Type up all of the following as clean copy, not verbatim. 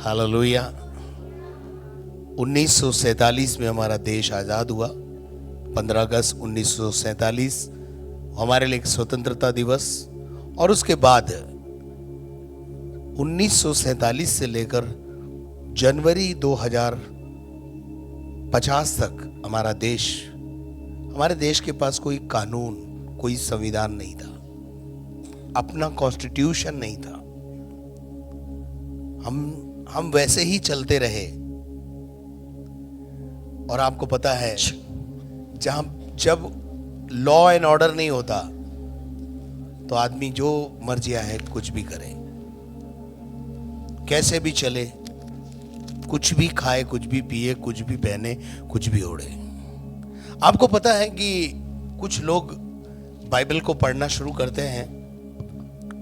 Hallelujah. 1947 में हमारा देश आज़ाद हुआ। 15 अगस्त 1947 हमारे लिए एक स्वतंत्रता दिवस। और उसके बाद 1947 से लेकर जनवरी 2050 तक हमारे देश के पास कोई कानून, कोई संविधान नहीं था, अपना कॉन्स्टिट्यूशन नहीं था। हम वैसे ही चलते रहे। और आपको पता है, जब लॉ एंड ऑर्डर नहीं होता तो आदमी जो मर्जी है कुछ भी करे, कैसे भी चले, कुछ भी खाए, कुछ भी पिए, कुछ भी पहने, कुछ भी ओढ़े। आपको पता है कि कुछ लोग बाइबल को पढ़ना शुरू करते हैं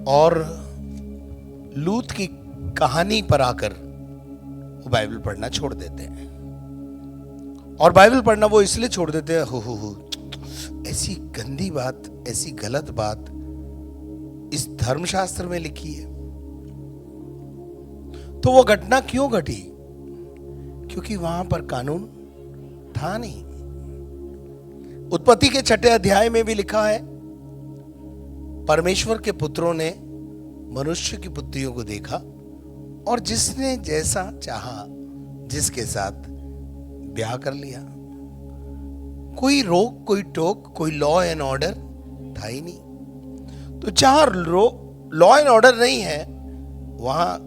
और लूत की कहानी पर आकर वो बाइबल पढ़ना छोड़ देते हैं। और बाइबल पढ़ना वो इसलिए छोड़ देते हैं, हो ऐसी गंदी बात, ऐसी गलत बात इस धर्मशास्त्र में लिखी है। तो वो घटना क्यों घटी? क्योंकि वहां पर कानून था नहीं। उत्पत्ति के 6 अध्याय में भी लिखा है, परमेश्वर के पुत्रों ने मनुष्य की पुत्रियों को देखा और जिसने जैसा चाहा जिसके साथ ब्याह कर लिया। कोई रोक, कोई टोक, कोई लॉ एंड ऑर्डर था ही नहीं। तो जहां लॉ एंड ऑर्डर नहीं है वहां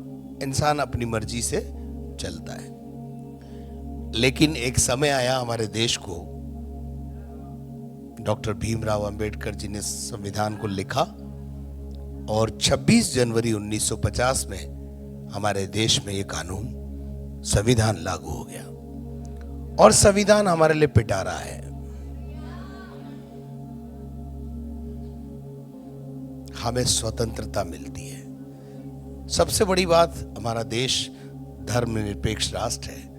इंसान अपनी मर्जी से चलता है। लेकिन एक समय आया हमारे देश को, डॉक्टर भीमराव अंबेडकर जी ने संविधान को लिखा और 26 जनवरी 1950 में हमारे देश में ये कानून, संविधान लागू हो गया। और संविधान हमारे लिए पिटारा है। हमें स्वतंत्रता मिलती है। सबसे बड़ी बात, हमारा देश धर्मनिरपेक्ष राष्ट्र है।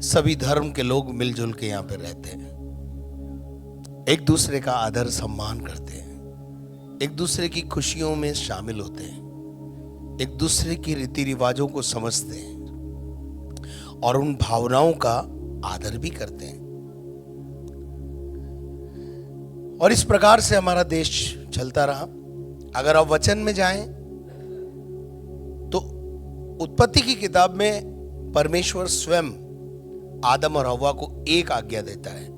सभी धर्म के लोग मिलजुल के यहां पे रहते हैं, एक दूसरे का आदर सम्मान करते हैं, एक दूसरे की खुशियों में शामिल होते हैं, एक दूसरे की रीति रिवाजों को समझते हैं और उन भावनाओं का आदर भी करते हैं। और इस प्रकार से हमारा देश चलता रहा। अगर आप वचन में जाएं तो उत्पत्ति की किताब में परमेश्वर स्वयं आदम और हव्वा को एक आज्ञा देता है,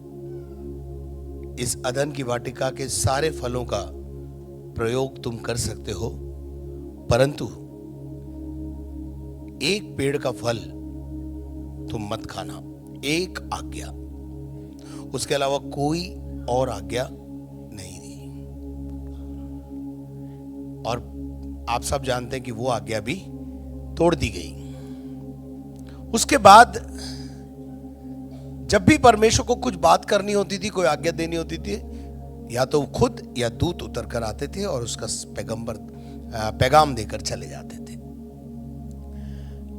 इस अदन की वाटिका के सारे फलों का प्रयोग तुम कर सकते हो, परंतु एक पेड़ का फल तुम मत खाना। एक आज्ञा, उसके अलावा कोई और आज्ञा नहीं दी। और आप सब जानते हैं कि वो आज्ञा भी तोड़ दी गई। उसके बाद जब भी परमेश्वर को कुछ बात करनी होती थी, कोई आज्ञा देनी होती थी, या तो खुद या दूत उतर कर आते थे और उसका पैगाम देकर चले जाते थे।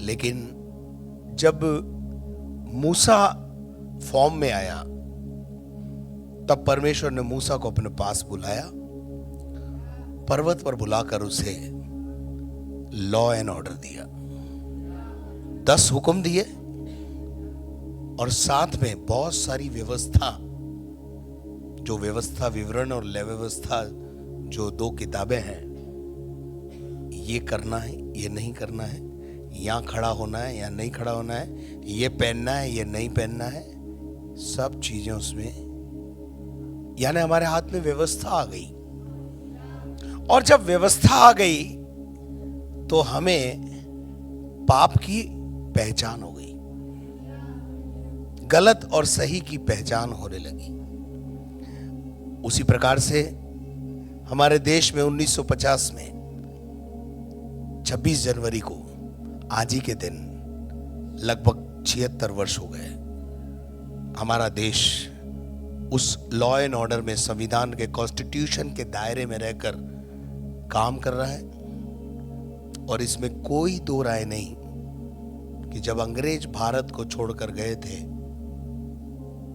लेकिन जब मूसा फॉर्म में आया तब परमेश्वर ने मूसा को अपने पास बुलाया, पर्वत पर बुलाकर उसे लॉ एंड ऑर्डर दिया, 10 हुक्म दिए और साथ में बहुत सारी व्यवस्था, जो व्यवस्था विवरण और लय व्यवस्था, जो 2 किताबें हैं, ये करना है, ये नहीं करना है, यहां खड़ा होना है या नहीं खड़ा होना है, ये पहनना है, ये नहीं पहनना है, सब चीजें उसमें, यानी हमारे हाथ में व्यवस्था आ गई। और जब व्यवस्था आ गई तो हमें पाप की पहचान हो गई, गलत और सही की पहचान होने लगी। उसी प्रकार से हमारे देश में 1950 में 26 जनवरी को, आज ही के दिन लगभग 76 वर्ष हो गए, हमारा देश उस लॉ एंड ऑर्डर में, संविधान के, कॉन्स्टिट्यूशन के दायरे में रहकर काम कर रहा है। और इसमें कोई दो राय नहीं कि जब अंग्रेज भारत को छोड़कर गए थे,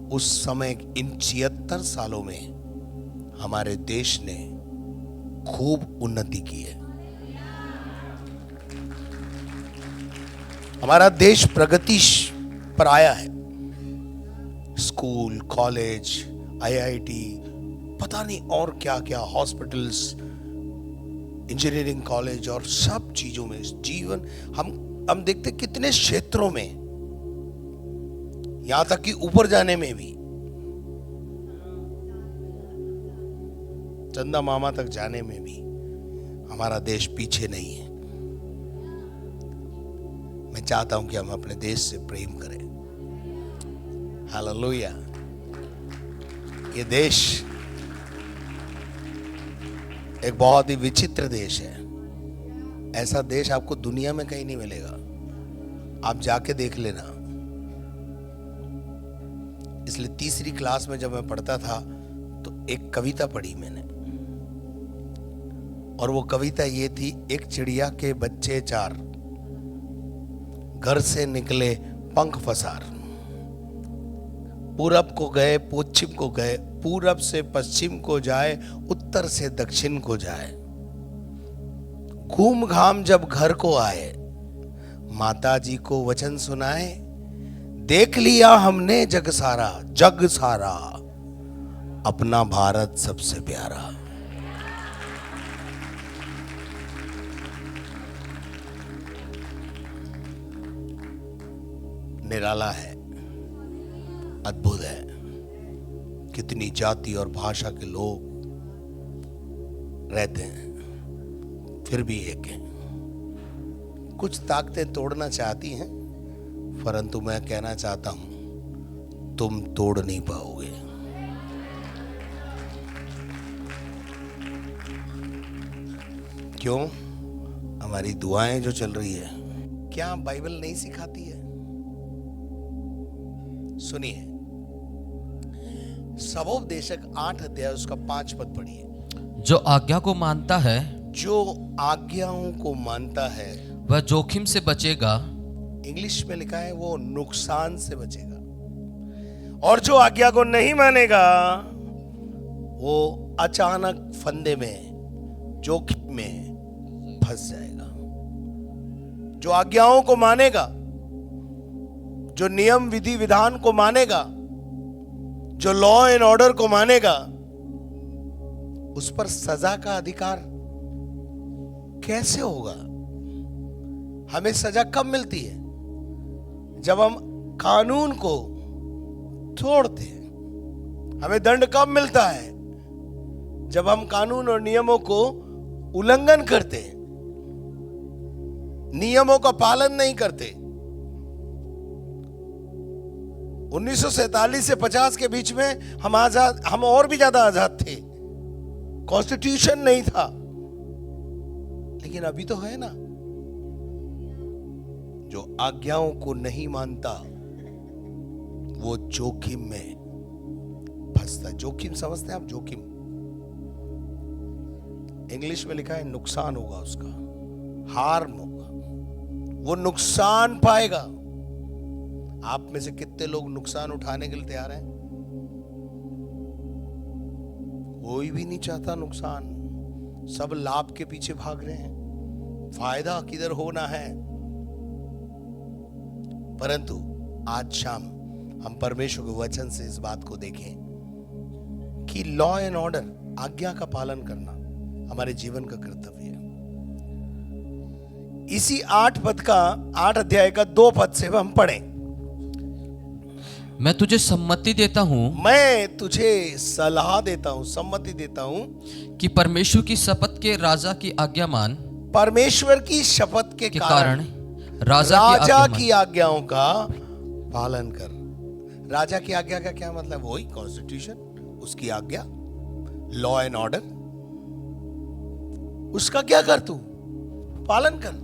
उस समय इन 76 सालों में हमारे देश ने खूब उन्नति की है। हमारा देश प्रगति पर आया है। स्कूल, कॉलेज, आईआईटी, पता नहीं और क्या क्या, हॉस्पिटल्स, इंजीनियरिंग कॉलेज और सब चीजों में जीवन हम देखते कितने क्षेत्रों में, यहां तक कि ऊपर जाने में भी, चंदा मामा तक जाने में भी हमारा देश पीछे नहीं है। मैं चाहता हूं कि हम अपने देश से प्रेम करें। हालेलुया। ये देश एक बहुत ही विचित्र देश है। ऐसा देश आपको दुनिया में कहीं नहीं मिलेगा, आप जाके देख लेना। इसलिए तीसरी क्लास में जब मैं पढ़ता था तो एक कविता पढ़ी मैंने, और वो कविता ये थी, एक चिड़िया के बच्चे चार, घर से निकले पंख पसार, पूरब को गए पश्चिम को गए, पूरब से पश्चिम को जाए, उत्तर से दक्षिण को जाए, घूम घाम जब घर को आए, माता जी को वचन सुनाए, देख लिया हमने जग सारा, जग सारा, अपना भारत सबसे प्यारा। निराला है, अद्भुत है। कितनी जाति और भाषा के लोग रहते हैं, फिर भी एक हैं। कुछ ताकतें तोड़ना चाहती हैं, परंतु मैं कहना चाहता हूं तुम तोड़ नहीं पाओगे। क्यों? हमारी दुआएं जो चल रही है, क्या बाइबल नहीं सिखाती है? सुनिए, सबोपदेशक 8 अध्याय उसका 5 पद पढ़िए। जो आज्ञा को मानता है, जो आज्ञाओं को मानता है वह जोखिम से बचेगा। इंग्लिश में लिखा है वो नुकसान से बचेगा, और जो आज्ञा को नहीं मानेगा वो अचानक फंदे में, जोखिम में फंस जाएगा। जो आज्ञाओं को मानेगा, जो नियम विधि विधान को मानेगा, जो लॉ एंड ऑर्डर को मानेगा, उस पर सजा का अधिकार कैसे होगा? हमें सजा कब मिलती है? जब हम कानून को तोड़ते हैं। हमें दंड कब मिलता है? जब हम कानून और नियमों को उल्लंघन करते हैं, नियमों का पालन नहीं करते। 1947 से 50 के बीच में हम और भी ज्यादा आजाद थे। कॉन्स्टिट्यूशन नहीं था, लेकिन अभी तो है ना। जो आज्ञाओं को नहीं मानता वो जोखिम में फंसता है। जोखिम समझते हैं आप? जोखिम इंग्लिश में लिखा है नुकसान होगा, उसका हार्म होगा, वो नुकसान पाएगा। आप में से कितने लोग नुकसान उठाने के लिए तैयार हैं? कोई भी नहीं चाहता नुकसान, सब लाभ के पीछे भाग रहे हैं, फायदा किधर होना है। परंतु आज शाम हम परमेश्वर के वचन से इस बात को देखें कि लॉ एंड ऑर्डर, आज्ञा का पालन करना हमारे जीवन का कर्तव्य है। इसी 8 अध्याय का 2 पद से हम पढ़ें। मैं तुझे सम्मति देता हूं, मैं तुझे सलाह देता हूं, सम्मति देता हूं कि परमेश्वर की शपथ के राजा की आज्ञा मान। परमेश्वर की शपथ के कारण राजा की आज्ञाओं का पालन कर। राजा की आज्ञा का क्या मतलब? वही कॉन्स्टिट्यूशन, उसकी आज्ञा, लॉ एंड ऑर्डर, उसका क्या कर? तू पालन कर।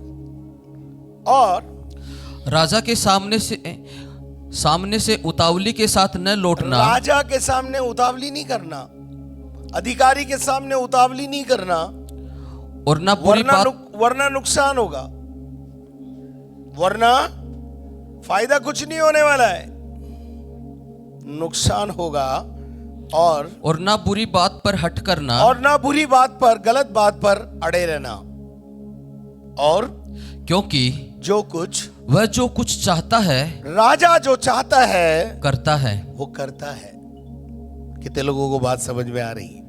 और राजा के सामने से उतावली के साथ न लौटना। राजा के सामने उतावली नहीं करना, अधिकारी के सामने उतावली नहीं करना, और ना बुरी बात, वरना नुकसान होगा, वरना फायदा कुछ नहीं होने वाला है, नुकसान होगा। और ना बुरी बात पर हट करना, और ना बुरी बात पर, गलत बात पर अड़े रहना। और जो कुछ वह जो कुछ चाहता है राजा जो चाहता है करता है। वो करता है। कितने लोगों को बात समझ में आ रही है?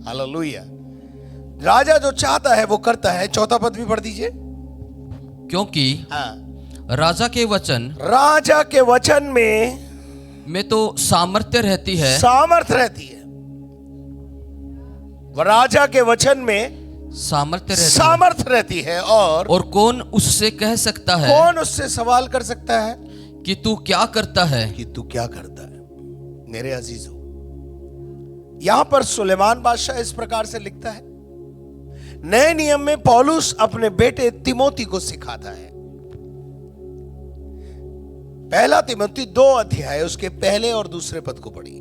हालेलुया। राजा जो चाहता है वो करता है। चौथा पद भी पढ़ दीजिए। क्योंकि हाँ, राजा के वचन में तो सामर्थ्य रहती है। सामर्थ रहती है। राजा के वचन में सामर्थ रहती है। और कौन उससे कह सकता है कौन उससे सवाल कर सकता है कि तू क्या करता है? कि तू क्या करता है? मेरे अजीजों, यहां पर सुलेमान बादशाह इस प्रकार से लिखता है। नए नियम में पौलुस अपने बेटे तिमोथी को सिखाता है। पहला तिमोथी 2 अध्याय उसके पहले और दूसरे पद को पढ़िए।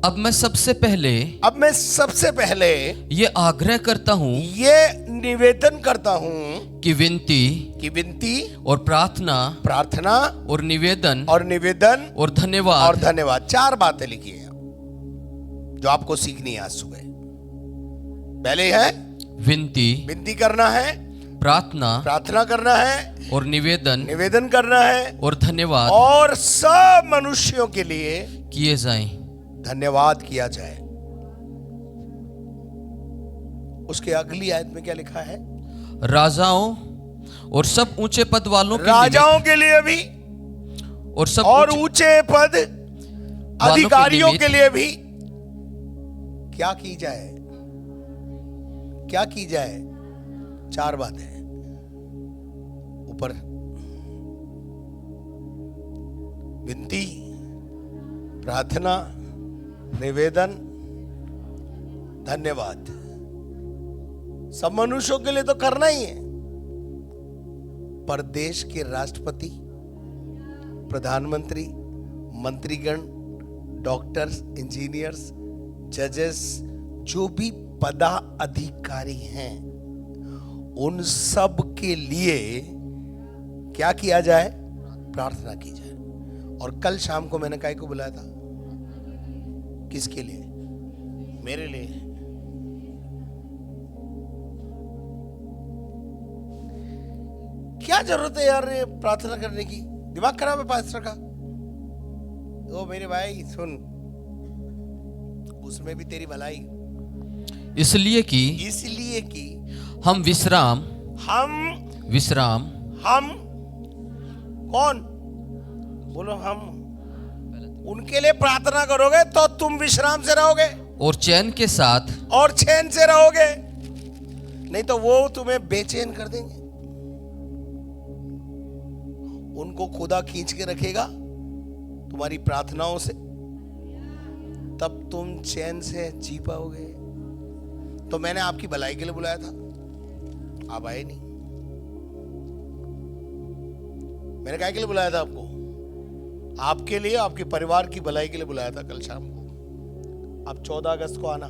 अब मैं सबसे पहले ये आग्रह करता हूँ, ये निवेदन करता हूं कि विनती और प्रार्थना और निवेदन और धन्यवाद 4 बातें लिखी हैं जो आपको सीखनी है आज सुबह। पहले है विनती करना है, प्रार्थना करना है और निवेदन करना है और धन्यवाद और सब मनुष्यों के लिए किए जाएं। धन्यवाद किया जाए। उसके अगली आयत में क्या लिखा है? राजाओं और सब ऊंचे पद वालों राजाओं के लिए भी और ऊंचे पद अधिकारियों के लिए भी क्या की जाए? 4 बातें ऊपर। विनती, प्रार्थना, निवेदन, धन्यवाद। सब मनुष्यों के लिए तो करना ही है, पर देश के राष्ट्रपति, प्रधानमंत्री, मंत्रीगण, डॉक्टर्स, इंजीनियर्स, जजेस, जो भी पदाधिकारी हैं, उन सब के लिए क्या किया जाए? प्रार्थना की जाए। और कल शाम को मैंने काय को बुलाया था? किसके लिए? मेरे लिए। क्या जरूरत है यार ये प्रार्थना करने की? दिमाग खराब है पास्टर का? ओ मेरे भाई सुन, उसमें भी तेरी भलाई। इसलिए कि हम विश्राम कौन? बोलो हम। उनके लिए प्रार्थना करोगे तो तुम विश्राम से रहोगे और चैन से रहोगे, नहीं तो वो तुम्हें बेचैन कर देंगे। उनको खुदा खींच के रखेगा तुम्हारी प्रार्थनाओं से, तब तुम चैन से जी पाओगे। तो मैंने आपकी भलाई के लिए बुलाया था, आप आए नहीं। मैंने क्या के लिए बुलाया था आपको? आपके लिए, आपके परिवार की भलाई के लिए बुलाया था कल शाम को। आप 14 अगस्त को आना।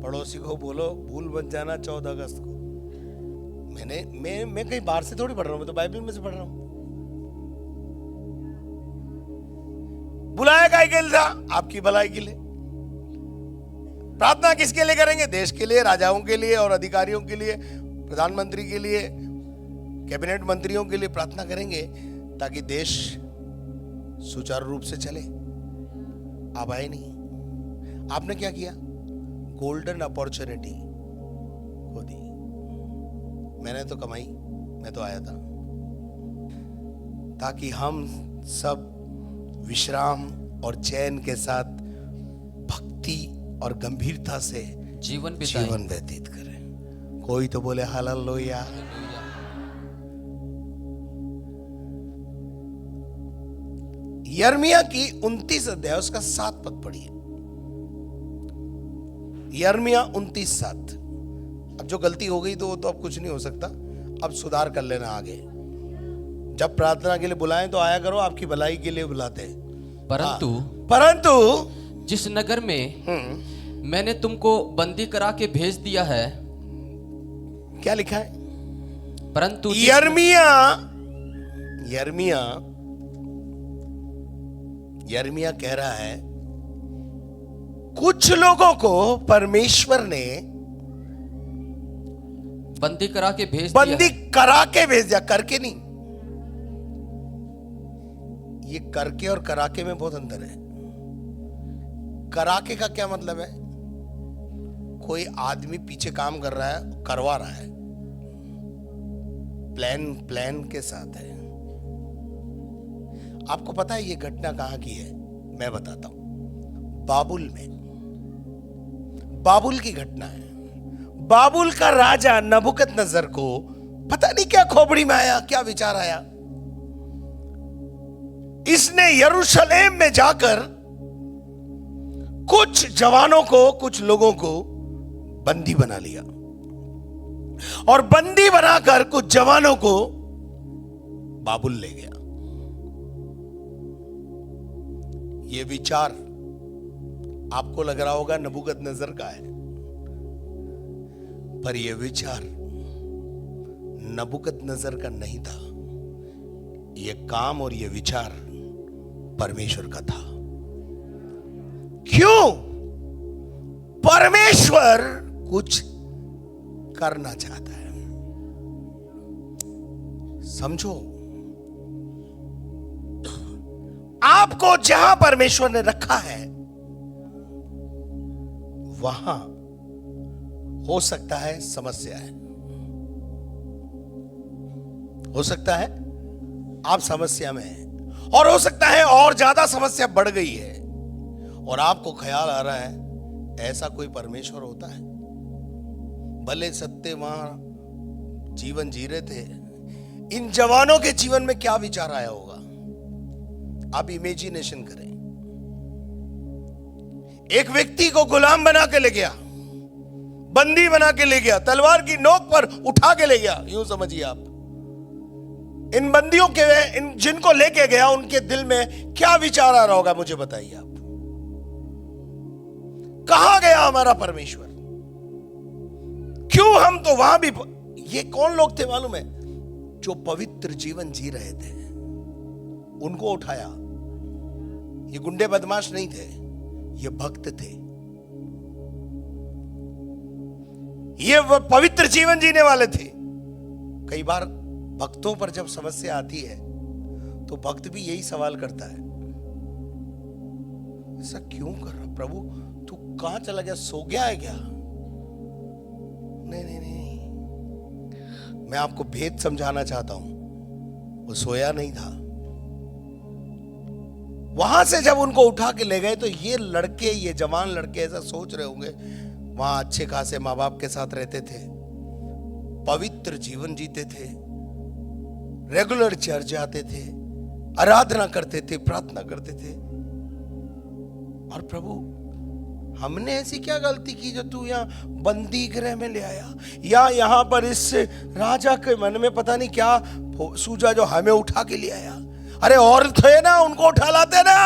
पड़ोसी को बोलो भूल मत जाना 14 अगस्त को। मैं कहीं बाहर से थोड़ी पढ़ रहा हूं, मैं तो बाइबल में से पढ़ रहा हूं। बुलाया काय के लिए था? आपकी भलाई के लिए। प्रार्थना किसके लिए करेंगे? देश के लिए, राजाओं के लिए और अधिकारियों के लिए, प्रधानमंत्री के लिए, कैबिनेट मंत्रियों के लिए प्रार्थना करेंगे ताकि देश सुचारू रूप से चले। आप आए नहीं। आपने क्या किया? गोल्डन अपॉर्चुनिटी खो दी। मैंने तो कमाई, मैं तो आया था ताकि हम सब विश्राम और चैन के साथ भक्ति और गंभीरता से जीवन व्यतीत करें। कोई तो बोले हालेलुया। यिर्मयाह की 29 अध्याय उसका 7 पद पढ़िए। यिर्मयाह 29:7। अब जो गलती हो गई तो वो तो अब कुछ नहीं हो सकता, अब सुधार कर लेना आगे। जब प्रार्थना के लिए बुलाएं तो आया करो, आपकी भलाई के लिए बुलाते हैं। परंतु जिस नगर में मैंने तुमको बंदी करा के भेज दिया है, क्या लिखा है? परंतु यिर्मयाह कह रहा है कुछ लोगों को परमेश्वर ने बंदी करा के भेज बंदी दिया करा के भेज दिया, करके नहीं। ये करके और कराके में बहुत अंतर है। कराके का क्या मतलब है? कोई आदमी पीछे काम कर रहा है, करवा रहा है, प्लान के साथ है। आपको पता है ये घटना कहां की है? मैं बताता हूं। बाबुल में, बाबुल की घटना है। बाबुल का राजा नबूकदनेस्सर को पता नहीं क्या खोपड़ी में आया, क्या विचार आया। इसने यरूशलेम में जाकर कुछ जवानों को, कुछ लोगों को बंदी बना लिया और बंदी बनाकर कुछ जवानों को बाबुल ले गया। यह विचार आपको लग रहा होगा नबूकदनेस्सर का है, पर यह विचार नबूकदनेस्सर का नहीं था। यह काम और यह विचार परमेश्वर का था। क्यों? परमेश्वर कुछ करना चाहता है। समझो, आपको जहां परमेश्वर ने रखा है वहां हो सकता है समस्या है, हो सकता है आप समस्या में हैं, और हो सकता है और ज्यादा समस्या बढ़ गई है और आपको ख्याल आ रहा है ऐसा कोई परमेश्वर होता है। भले सत्य वहां जीवन जी रहे थे, इन जवानों के जीवन में क्या विचार आया होगा? आप इमेजिनेशन करें। एक व्यक्ति को गुलाम बना के ले गया, बंदी बना के ले गया, तलवार की नोक पर उठा के ले गया। यूं समझिए आप, इन बंदियों के, इन जिनको लेके गया उनके दिल में क्या विचार आ रहा होगा? मुझे बताइए आप। कहां गया हमारा परमेश्वर? क्यों हम तो वहां भी। ये कौन लोग थे मालूम है? जो पवित्र जीवन जी रहे थे, उनको उठाया। ये गुंडे बदमाश नहीं थे, ये भक्त थे। ये पवित्र जीवन जीने वाले थे। कई बार भक्तों पर जब समस्या आती है तो भक्त भी यही सवाल करता है, ऐसा क्यों कर रहा प्रभु? तू कहां चला गया? सो गया है क्या? नहीं नहीं नहीं, मैं आपको भेद समझाना चाहता हूं। वो सोया नहीं था। वहां से जब उनको उठा के ले गए तो ये लड़के, ये जवान लड़के ऐसा सोच रहे होंगे, वहां अच्छे खासे माँ बाप के साथ रहते थे, पवित्र जीवन जीते थे, रेगुलर चर्च जाते थे, आराधना करते थे, प्रार्थना करते थे। और प्रभु, हमने ऐसी क्या गलती की जो तू यहाँ बंदी गृह में ले आया, या यहाँ पर इस राजा के मन में पता नहीं क्या सूझा जो हमें उठा के ले आया? अरे और थे ना, उनको उठा लाते ना।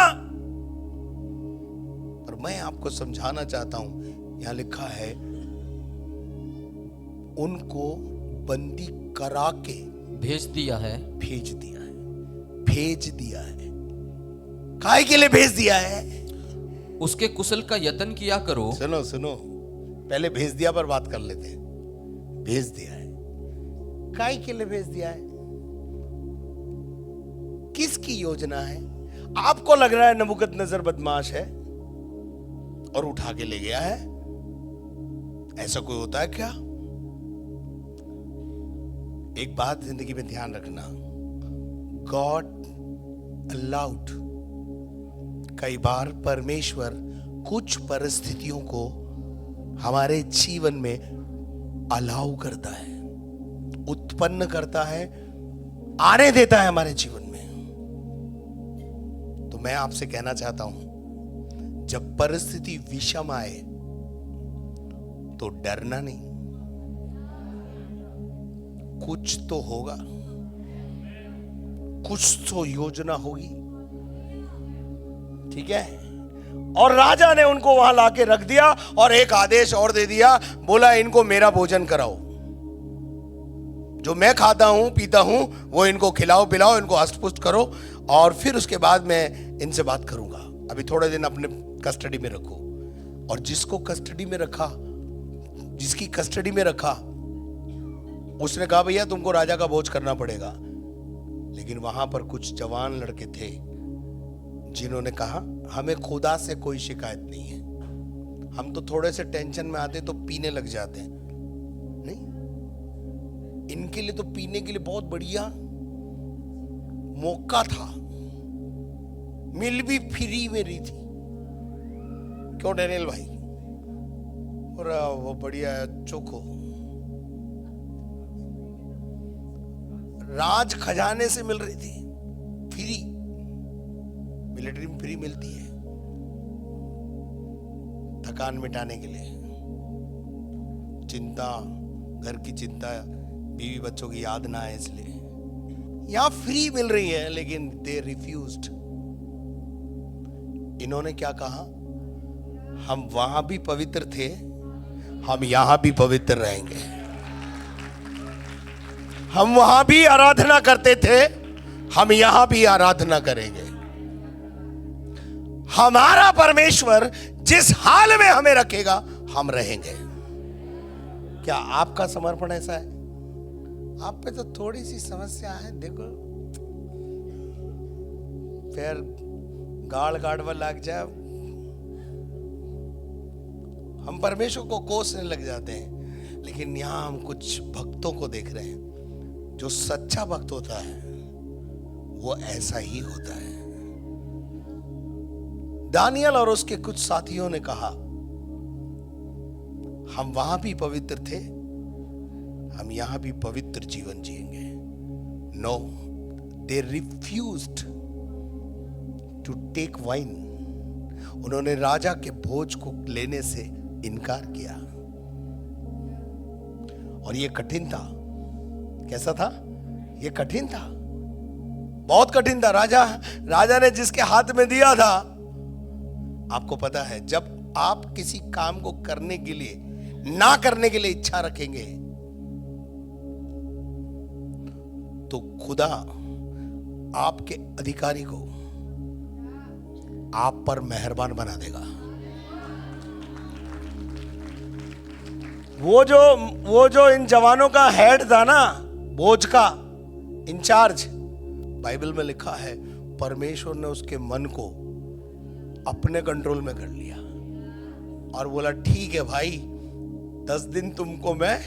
और मैं आपको समझाना चाहता हूं, यहां लिखा है उनको बंदी करा के भेज दिया है। भेज दिया है, भेज दिया है। काहे के लिए भेज दिया है? उसके कुशल का यत्न किया करो। सुनो सुनो, पहले भेज दिया पर बात कर लेते हैं। भेज दिया है, काहे के लिए भेज दिया है? किसकी योजना है? आपको लग रहा है नबूकदनेस्सर बदमाश है और उठा के ले गया है? ऐसा कोई होता है क्या? एक बात जिंदगी में ध्यान रखना, गॉड अलाउड, कई बार परमेश्वर कुछ परिस्थितियों को हमारे जीवन में अलाउ करता है, उत्पन्न करता है, आने देता है हमारे जीवन में। तो मैं आपसे कहना चाहता हूं, जब परिस्थिति विषम आए तो डरना नहीं, कुछ तो होगा, कुछ तो योजना होगी, ठीक है? और राजा ने उनको वहां लाके रख दिया और एक आदेश और दे दिया, बोला इनको मेरा भोजन कराओ, जो मैं खाता हूं पीता हूं वो इनको खिलाओ पिलाओ, इनको हष्ट-पुष्ट करो, और फिर उसके बाद मैं इनसे बात करूंगा। अभी थोड़े दिन अपने कस्टडी में रखो और जिसको कस्टडी में रखा, जिसकी कस्टडी में रखा, उसने कहा भैया तुमको राजा का भोज करना पड़ेगा। लेकिन वहां पर कुछ जवान लड़के थे जिन्होंने कहा हमें खुदा से कोई शिकायत नहीं है, हम तो थोड़े से टेंशन में आते तो पीने लग जाते हैं। नहीं, इनके लिए तो पीने के लिए बहुत बढ़िया मौका था, मिल भी फ्री में रही थी। क्यों डैनियल भाई? और वो बढ़िया चोखो राज खजाने से मिल रही थी, फ्री। मिलिट्री में फ्री मिलती है थकान मिटाने के लिए, चिंता, घर की चिंता, बीवी बच्चों की याद ना आए इसलिए। यहां फ्री मिल रही है, लेकिन दे रिफ्यूज्ड। इन्होंने क्या कहा? हम वहां भी पवित्र थे, हम यहां भी पवित्र रहेंगे। हम वहां भी आराधना करते थे, हम यहां भी आराधना करेंगे। हमारा परमेश्वर जिस हाल में हमें रखेगा, हम रहेंगे। क्या आपका समर्पण ऐसा है? आप पे तो थोड़ी सी समस्या है, देखो फिर गाड़ गाड़वा लग जाए, हम परमेश्वर को कोसने लग जाते हैं। लेकिन यहां हम कुछ भक्तों को देख रहे हैं, जो सच्चा भक्त होता है वो ऐसा ही होता है। दानियल और उसके कुछ साथियों ने कहा हम वहां भी पवित्र थे, हम यहां भी पवित्र जीवन जिएंगे। No, they refused to take wine. उन्होंने राजा के भोज को लेने से इनकार किया। और ये कठिन था। कैसा था? ये कठिन था, बहुत कठिन था। राजा ने जिसके हाथ में दिया था, आपको पता है जब आप किसी काम को करने के लिए, ना करने के लिए इच्छा रखेंगे, तो खुदा आपके अधिकारी को आप पर मेहरबान बना देगा। वो जो इन जवानों का हेड था ना, भोज का इंचार्ज, बाइबल में लिखा है परमेश्वर ने उसके मन को अपने कंट्रोल में कर लिया और बोला ठीक है भाई, 10 दिन तुमको मैं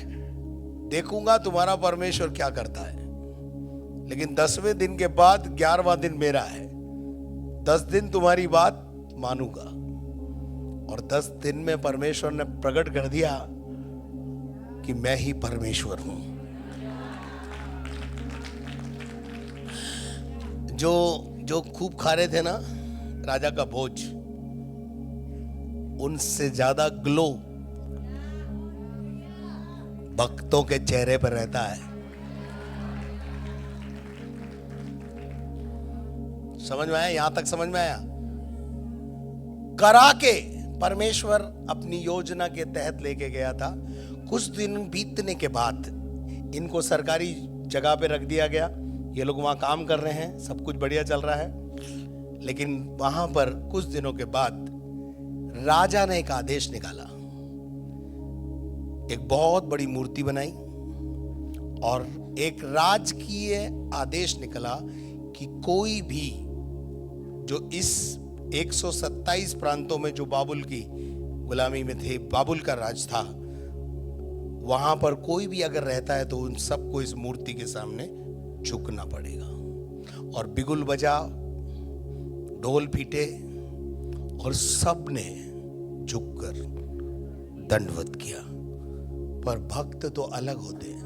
देखूंगा तुम्हारा परमेश्वर क्या करता है, लेकिन 10वें दिन के बाद 11वां दिन मेरा है। 10 दिन तुम्हारी बात मानूंगा। और 10 दिन में परमेश्वर ने प्रकट कर दिया कि मैं ही परमेश्वर हूं। जो खूब खा रहे थे ना राजा का भोज, उनसे ज्यादा ग्लो भक्तों के चेहरे पर रहता है। समझ में आया? यहां तक समझ में आया? करा के परमेश्वर अपनी योजना के तहत लेके गया था। कुछ दिन बीतने के बाद इनको सरकारी जगह पे रख दिया गया। ये लोग वहां काम कर रहे हैं, सब कुछ बढ़िया चल रहा है। लेकिन वहां पर कुछ दिनों के बाद राजा ने एक आदेश निकाला, एक बहुत बड़ी मूर्ति बनाई और एक राजकीय आदेश निकला कि कोई भी जो इस 127 प्रांतों में जो बाबुल की गुलामी में थे, बाबुल का राज था, वहां पर कोई भी अगर रहता है तो उन सबको इस मूर्ति के सामने झुकना पड़ेगा। और बिगुल बजा, ढोल पीटे और सबने झुककर दंडवत किया। पर भक्त तो अलग होते हैं।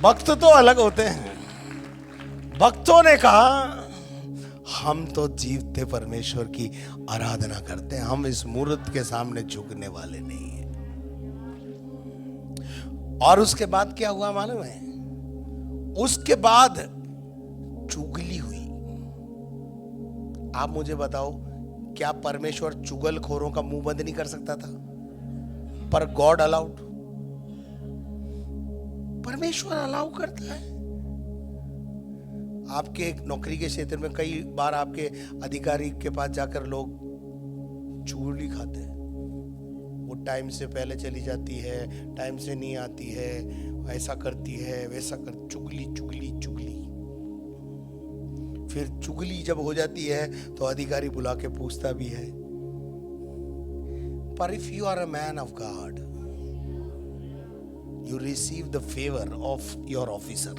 भक्त तो अलग होते हैं। भक्तों ने कहा हम तो जीवते परमेश्वर की आराधना करते हैं, हम इस मूर्त के सामने झुकने वाले नहीं हैं। और उसके बाद क्या हुआ मालूम है? उसके बाद चुगली हुई। आप मुझे बताओ, क्या परमेश्वर चुगलखोरों का मुंह बंद नहीं कर सकता था? पर गॉड अलाउड, परमेश्वर अलाउ करता है। आपके नौकरी के क्षेत्र में कई बार आपके अधिकारी के पास जाकर लोग चुगली खाते हैं। वो टाइम से पहले चली जाती है, टाइम से नहीं आती है, ऐसा करती है, वैसा कर, चुगली चुगली चुगली। फिर चुगली जब हो जाती है तो अधिकारी बुला के पूछता भी है। पर if you are a man of God, you receive the favour of your officer.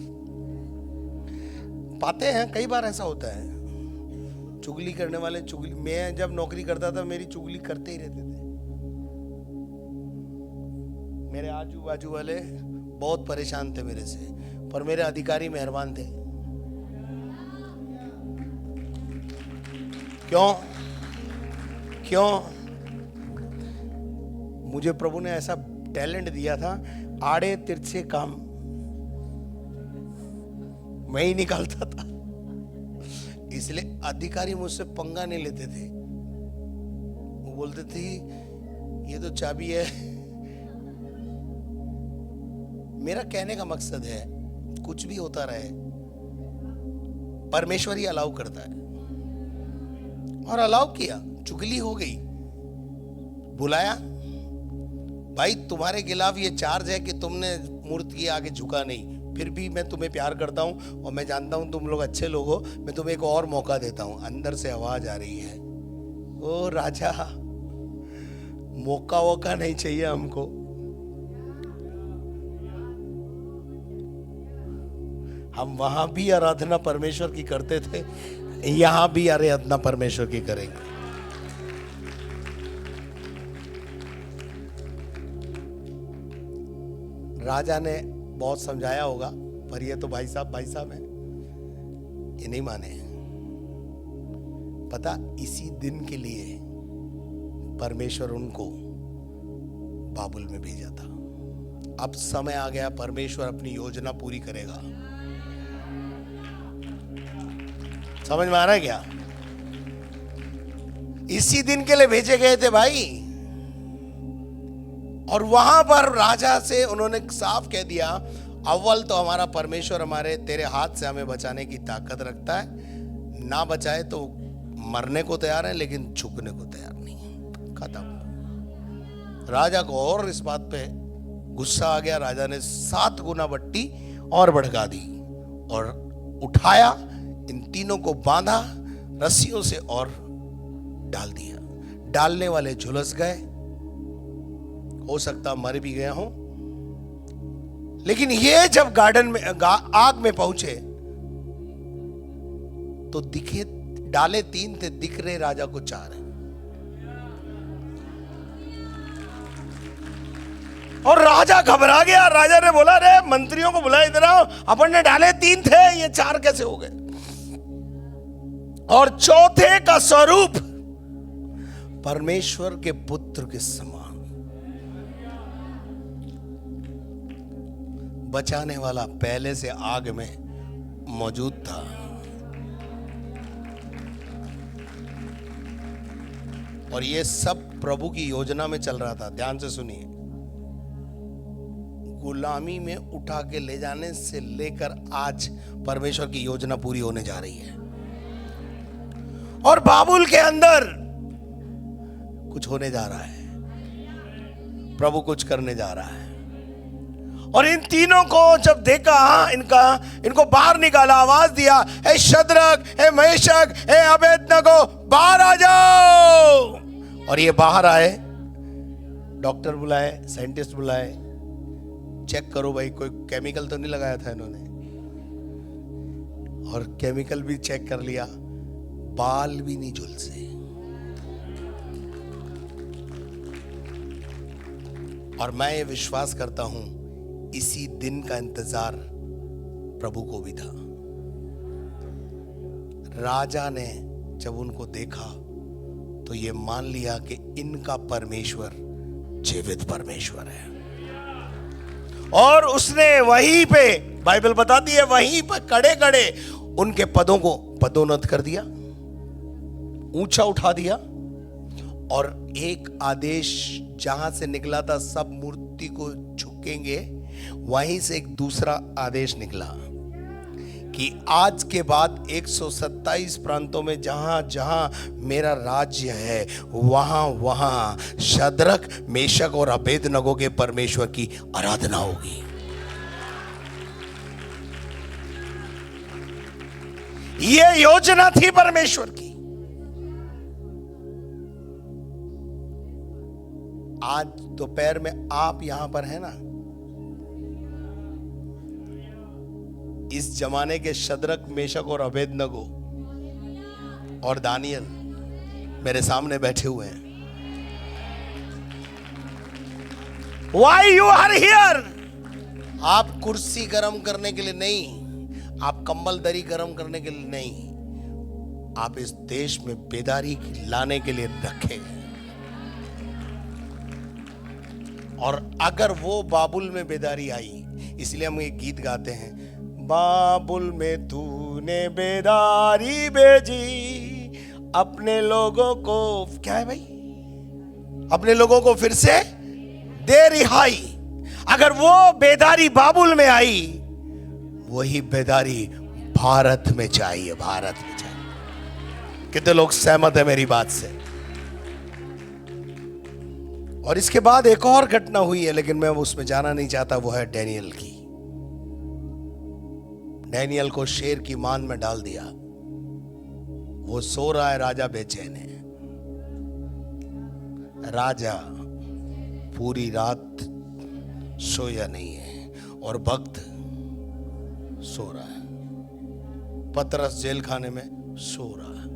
पाते हैं कई बार ऐसा होता है, चुगली करने वाले चुगली। मैं जब नौकरी करता था मेरी चुगली करते ही रहते थे। मेरे आजू बाजू वाले बहुत परेशान थे मेरे से, पर मेरे अधिकारी मेहरबान थे। क्यों? मुझे प्रभु ने ऐसा टैलेंट दिया था, आड़े तिरछे काम मैं ही निकालता था, इसलिए अधिकारी मुझसे पंगा नहीं लेते थे। वो बोलते थे ये तो चाबी है। मेरा कहने का मकसद है, कुछ भी होता रहे, परमेश्वर ही अलाउ करता है, और अलाउ किया। चुगली हो गई, बुलाया, भाई तुम्हारे खिलाफ ये चार्ज है कि तुमने मूर्ति के आगे झुका नहीं, फिर भी मैं तुम्हें प्यार करता हूं और मैं जानता हूं तुम लोग अच्छे लोग हो, मैं तुम्हें एक और मौका देता हूं। अंदर से आवाज आ रही है, ओ राजा, मौका वोका नहीं चाहिए हमको, हम वहां भी आराधना परमेश्वर की करते थे, यहां भी आराधना परमेश्वर की करेंगे। राजा ने बहुत समझाया होगा, पर ये तो भाई साहब है, ये नहीं माने। पता, इसी दिन के लिए परमेश्वर उनको बाबुल में भेजा था। अब समय आ गया, परमेश्वर अपनी योजना पूरी करेगा। समझ में आ रहा है क्या? इसी दिन के लिए भेजे गए थे भाई। और वहां पर राजा से उन्होंने साफ कह दिया, अव्वल तो हमारा परमेश्वर हमारे तेरे हाथ से हमें बचाने की ताकत रखता है, ना बचाए तो मरने को तैयार है, लेकिन झुकने को तैयार नहीं है। खत्म। राजा को और इस बात पे गुस्सा आ गया। राजा ने 7 गुना बट्टी और भड़का दी और उठाया, इन तीनों को बांधा रस्सियों से और डाल दिया। डालने वाले झुलस गए, हो सकता मर भी गया हो, लेकिन ये जब गार्डन में आग में पहुंचे तो दिखे, डाले 3 थे, दिख रहे राजा को 4 है। और राजा घबरा गया। राजा ने बोला, रे मंत्रियों को बुला, इधर आओ, अपन ने डाले 3 थे, ये 4 कैसे हो गए? और चौथे का स्वरूप परमेश्वर के पुत्र के समान, बचाने वाला पहले से आग में मौजूद था। और ये सब प्रभु की योजना में चल रहा था। ध्यान से सुनिए, गुलामी में उठा के ले जाने से लेकर आज परमेश्वर की योजना पूरी होने जा रही है। और बाबुल के अंदर कुछ होने जा रहा है, प्रभु कुछ करने जा रहा है। और इन तीनों को जब देखा, इनको बाहर निकाला, आवाज दिया, हे शद्रक, हे मेशक, हे अबेदनगो, बाहर आ जाओ। और ये बाहर आए, डॉक्टर बुलाए, साइंटिस्ट बुलाए, चेक करो भाई कोई केमिकल तो नहीं लगाया था इन्होंने। और केमिकल भी चेक कर लिया, बाल भी नहीं झुलसे। और मैं ये विश्वास करता हूं, इसी दिन का इंतजार प्रभु को भी था। राजा ने जब उनको देखा तो ये मान लिया कि इनका परमेश्वर जीवित परमेश्वर है। और उसने वहीं पे, बाइबल बताती है, वहीं पर खड़े खड़े उनके पदों को पदोन्नत कर दिया, ऊंचा उठा दिया। और एक आदेश जहां से निकला था सब मूर्ति को झुकेंगे, वहीं से एक दूसरा आदेश निकला कि आज के बाद 127 प्रांतों में जहां जहां मेरा राज्य है वहां वहां शद्रक, मेशक और अबेदनगो के परमेश्वर की आराधना होगी। ये योजना थी परमेश्वर की। आज दोपहर में आप यहां पर है ना, इस जमाने के शद्रक, मेशक और अबेदनगो और दानियल मेरे सामने बैठे हुए हैं। Why you are here? आप कुर्सी गरम करने के लिए नहीं, आप कंबल दरी गरम करने के लिए नहीं, आप इस देश में बेदारी लाने के लिए रखे गए। और अगर वो बाबुल में बेदारी आई, इसलिए हम एक गीत गाते हैं, बाबुल में तूने बेदारी भेजी, अपने लोगों को, क्या है भाई, अपने लोगों को फिर से दे रिहाई। अगर वो बेदारी बाबुल में आई, वही बेदारी भारत में चाहिए, भारत में चाहिए। कितने लोग सहमत है मेरी बात से? और इसके बाद एक और घटना हुई है, लेकिन मैं उसमें जाना नहीं चाहता। वो है डैनियल की। डैनियल को शेर की मान में डाल दिया। वो सो रहा है, राजा बेचैन है। राजा पूरी रात सोया नहीं है और भक्त सो रहा है। पतरस जेल खाने में सो रहा है,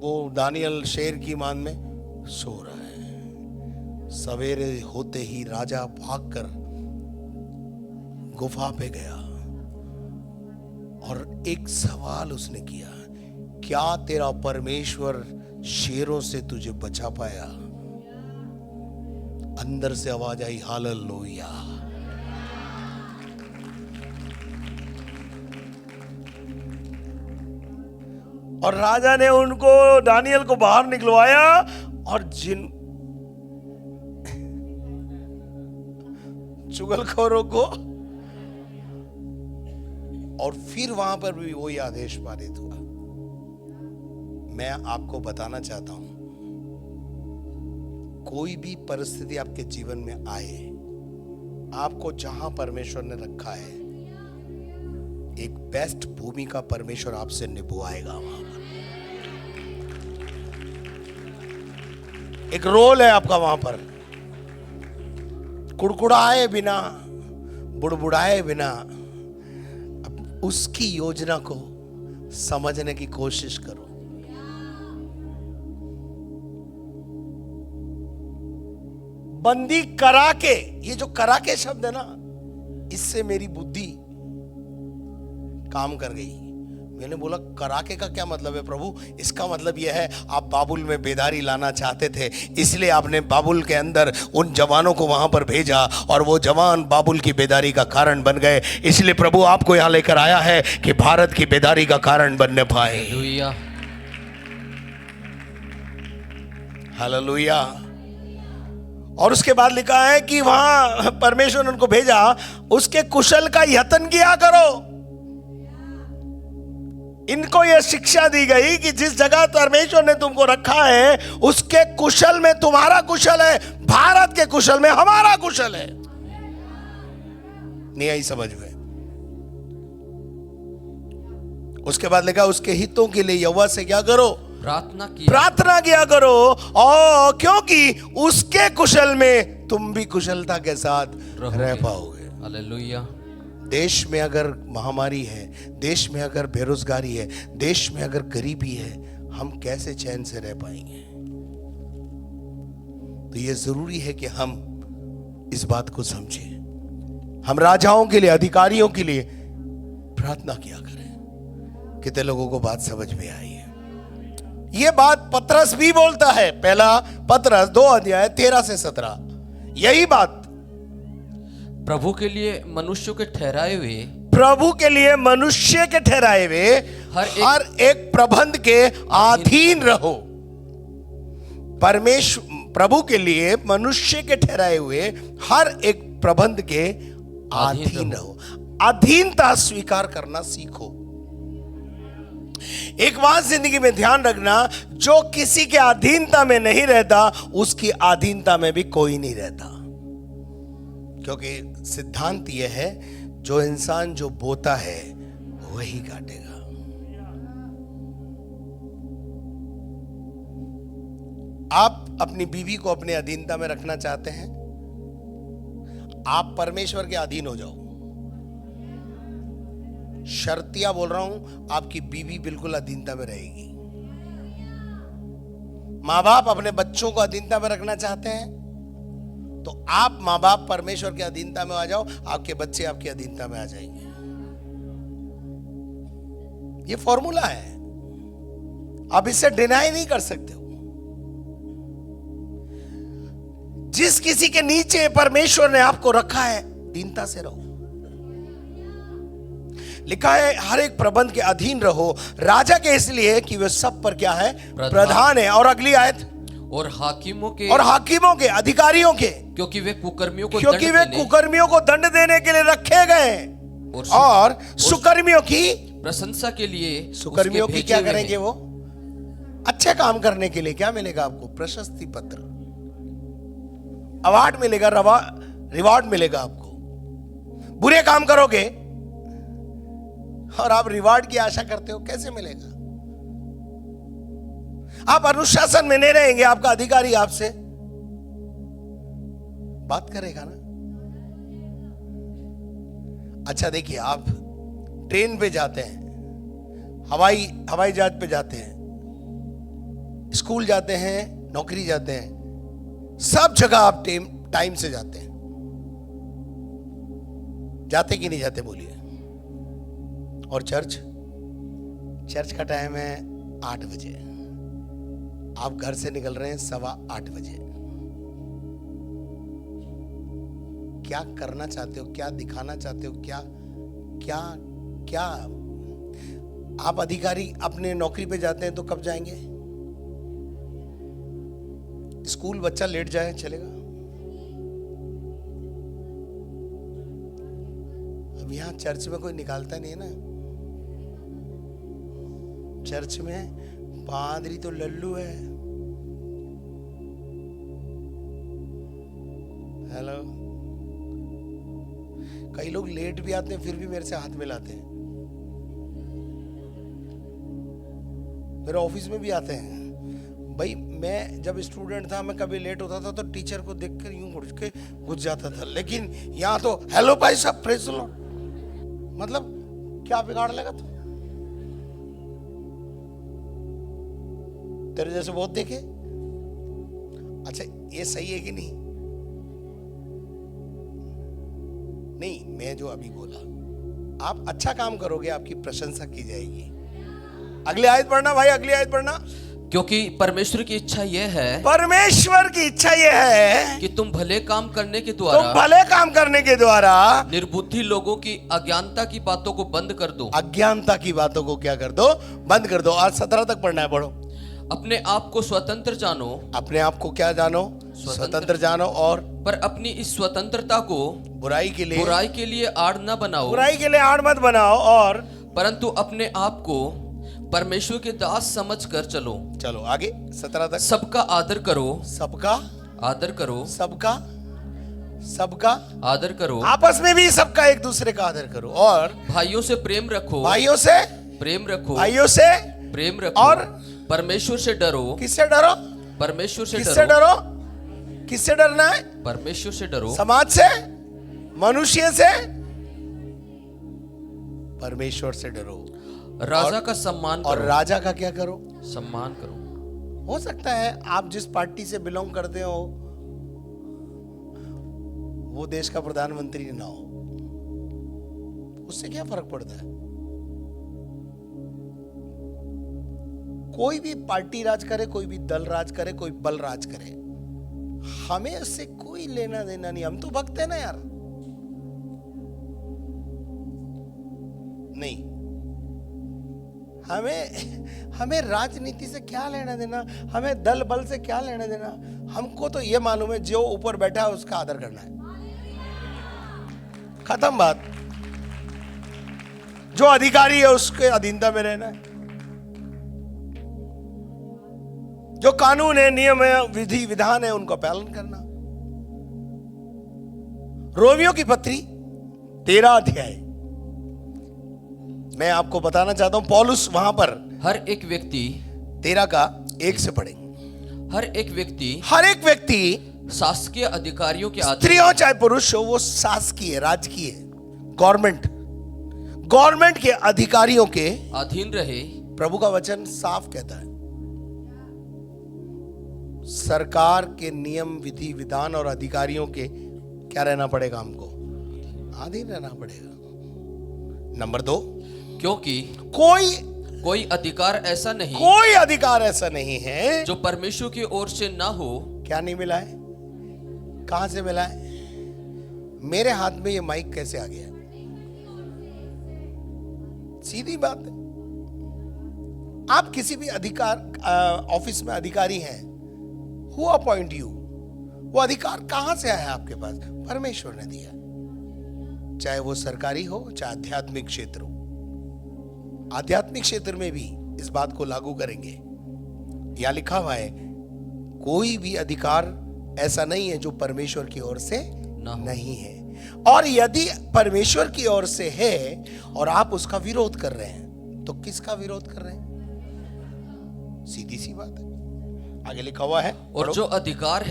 वो दानियल शेर की मान में सो रहा है। सवेरे होते ही राजा भागकर गुफा पे गया और एक सवाल उसने किया, क्या तेरा परमेश्वर शेरों से तुझे बचा पाया? अंदर से आवाज आई, हालेलुया। और राजा ने उनको, दानियल को बाहर निकलवाया और जिन चुगलखोरों को, और फिर वहां पर भी वही आदेश पारित हुआ। मैं आपको बताना चाहता हूं, कोई भी परिस्थिति आपके जीवन में आए, आपको जहां परमेश्वर ने रखा है, एक बेस्ट भूमिका परमेश्वर आपसे निभाएगा। वहां पर एक रोल है आपका, वहां पर कुड़कुड़ाए बिना, बुड़बुड़ाए बिना उसकी योजना को समझने की कोशिश करो। बंदी करा के, ये जो करा के शब्द है ना, इससे मेरी बुद्धि काम कर गई। मैंने बोला कराके का क्या मतलब है प्रभु? इसका मतलब यह है आप बाबुल में बेदारी लाना चाहते थे, इसलिए आपने बाबुल के अंदर उन जवानों को वहां पर भेजा और वो जवान बाबुल की बेदारी का कारण बन गए। इसलिए प्रभु आपको यहां लेकर आया है कि भारत की बेदारी का कारण बनने पाए। Hallelujah, hallelujah. और उसके बाद लिखा है कि वहां परमेश्वर ने उनको भेजा, उसके कुशल का यत्न किया करो। इनको यह शिक्षा दी गई कि जिस जगह परमेश्वर ने तुमको रखा है, उसके कुशल में तुम्हारा कुशल है, भारत के कुशल में हमारा कुशल है। नहीं आई समझ में? उसके बाद लिखा, उसके हितों के लिए यहोवा से क्या करो? प्रार्थना किया करो, और क्योंकि उसके कुशल में तुम भी कुशलता के साथ रह पाओगे। हालेलुया। देश में अगर महामारी है, देश में अगर बेरोजगारी है, देश में अगर गरीबी है, हम कैसे चैन से रह पाएंगे? तो यह जरूरी है कि हम इस बात को समझें। हम राजाओं के लिए, अधिकारियों के लिए प्रार्थना किया करें। कितने लोगों को बात समझ में आई है? यह बात पतरस भी बोलता है। पहला पतरस 2 अध्याय 13 से 17, यही बात। प्रभु के लिए मनुष्यों के ठहराए हुए, प्रभु के लिए मनुष्य के ठहराए हुए हर एक प्रबंध के अधीन रहो। परमेश्वर, प्रभु के लिए मनुष्य के ठहराए हुए हर एक प्रबंध के अधीन रहो। अधीनता स्वीकार करना सीखो। एक बात जिंदगी में ध्यान रखना, जो किसी के अधीनता में नहीं रहता उसकी अधीनता में भी कोई नहीं रहता। क्योंकि सिद्धांत यह है, जो इंसान जो बोता है वही काटेगा। आप अपनी बीवी को अपने अधीनता में रखना चाहते हैं, आप परमेश्वर के अधीन हो जाओ। शर्तिया बोल रहा हूं, आपकी बीवी बिल्कुल अधीनता में रहेगी। मां बाप अपने बच्चों को अधीनता में रखना चाहते हैं, तो आप मां बाप परमेश्वर की अधीनता में आ जाओ, आपके बच्चे आपकी अधीनता में आ जाएंगे। ये फॉर्मूला है, आप इससे डिनाई नहीं कर सकते हो। जिस किसी के नीचे परमेश्वर ने आपको रखा है, दीनता से रहो। लिखा है हर एक प्रबंध के अधीन रहो, राजा के इसलिए कि वे सब पर क्या है, प्रधान है। और अगली आयत, और हाकिमों के अधिकारियों के, क्योंकि वे कुकर्मियों को दंड देने के लिए रखे गए, और सुकर्मियों की प्रशंसा के लिए। सुकर्मियों की क्या करेंगे? वो अच्छे काम करने के लिए क्या मिलेगा आपको? प्रशस्ति पत्र, अवार्ड मिलेगा, रिवॉर्ड मिलेगा आपको। बुरे काम करोगे और आप रिवॉर्ड की आशा करते हो, कैसे मिलेगा? आप अनुशासन में नहीं रहेंगे, आपका अधिकारी आपसे बात करेगा ना। अच्छा देखिए, आप ट्रेन पे जाते हैं, हवाई जहाज पे जाते हैं, स्कूल जाते हैं, नौकरी जाते हैं, सब जगह आप टाइम से जाते हैं। जाते कि नहीं जाते बोलिए? और चर्च का टाइम है 8 बजे, आप घर से निकल रहे हैं 8:15 बजे। क्या करना चाहते हो? क्या दिखाना चाहते हो? क्या आप अधिकारी अपने नौकरी पे जाते हैं तो कब जाएंगे? स्कूल बच्चा लेट जाए चलेगा? अब यहां चर्च में कोई निकालता नहीं है ना। चर्च में पादरी तो लल्लू है। हेलो, कई लोग लेट भी आते हैं फिर भी मेरे से हाथ मिलाते हैं। मेरे ऑफिस में भी आते हैं। भाई मैं जब स्टूडेंट था, मैं कभी लेट होता था तो टीचर को देखकर यूं घुस के घुस जाता था, लेकिन यहां तो हेलो भाई साहब, प्रेज द लॉर्ड। मतलब क्या बिगाड़ लेगा तू? तेरे जैसे बहुत देखे। अच्छा, ये सही है कि नहीं? नहीं, मैं जो अभी बोला, आप अच्छा काम करोगे, आपकी प्रशंसा की जाएगी। अगली आयत पढ़ना भाई, अगली आयत पढ़ना। क्योंकि परमेश्वर की इच्छा यह है कि तुम भले काम करने के द्वारा निर्बुद्धि लोगों की अज्ञानता की बातों को बंद कर दो। अज्ञानता की बातों को क्या कर दो? बंद कर दो। आज 17 तक पढ़ना है, पढ़ो। अपने आप को स्वतंत्र जानो। अपने आप को क्या जानो? स्वतंत्र जानो। और पर अपनी इस स्वतंत्रता को बुराई के लिए आड़ न बनाओ। बुराई के लिए आड़ मत बनाओ। और परंतु अपने आप को परमेश्वर के दास समझकर चलो। आगे 17 तक। सबका आदर करो। सबका आदर करो। आपस में भी सबका एक दूसरे का आदर करो। और भाइयों से प्रेम रखो। और परमेश्वर से डरो। किससे डरो? परमेश्वर से डरो। किससे डरना है? परमेश्वर से डरो। समाज से, मनुष्य से, परमेश्वर से डरो। राजा का सम्मान करो। और राजा का क्या करो? सम्मान करो। हो सकता है आप जिस पार्टी से बिलोंग करते हो वो देश का प्रधानमंत्री ना हो, उससे क्या फर्क पड़ता है? कोई भी पार्टी राज करे, कोई भी दल राज करे, कोई बल राज करे, हमें उससे कोई लेना देना नहीं। हम तो भक्त है ना यार। नहीं, हमें राजनीति से क्या लेना देना, हमें दल बल से क्या लेना देना। हमको तो ये मालूम है जो ऊपर बैठा है उसका आदर करना है। खत्म बात। जो अधिकारी है उसके अधीनता में रहना है। जो कानून है, नियम है, विधि विधान है, उनका पालन करना। रोमियो की पत्री 13 अध्याय, मैं आपको बताना चाहता हूं, पौलुस वहां पर हर एक व्यक्ति 13 का 1 से पढ़ेंगे। हर एक व्यक्ति शासकीय अधिकारियों के स्त्री हो चाहे पुरुष हो, वो शासकीय, राजकीय, गवर्नमेंट के अधिकारियों के अधीन रहे। प्रभु का वचन साफ कहता है, सरकार के नियम, विधि विधान और अधिकारियों के क्या रहना पड़ेगा, हमको अधीन रहना पड़ेगा। नंबर 2, क्योंकि कोई अधिकार ऐसा नहीं है जो परमेश्वर की ओर से ना हो। क्या नहीं मिला है? कहां से मिला है? मेरे हाथ में ये माइक कैसे आ गया? सीधी बात है। आप किसी भी ऑफिस में अधिकारी हैं, हु अपॉइंट यू? वो अधिकार कहां से आया आपके पास? परमेश्वर ने दिया। चाहे वो सरकारी हो, चाहे आध्यात्मिक क्षेत्र हो। आध्यात्मिक क्षेत्र में भी इस बात को लागू करेंगे। यहां लिखा हुआ है, कोई भी अधिकार ऐसा नहीं है जो परमेश्वर की ओर से नहीं है। और यदि परमेश्वर की ओर से है और आप उसका विरोध कर रहे हैं, तो किसका विरोध कर रहे हैं? सीधी सी बात है। आगे लिखा हुआ है, और जो अधिकार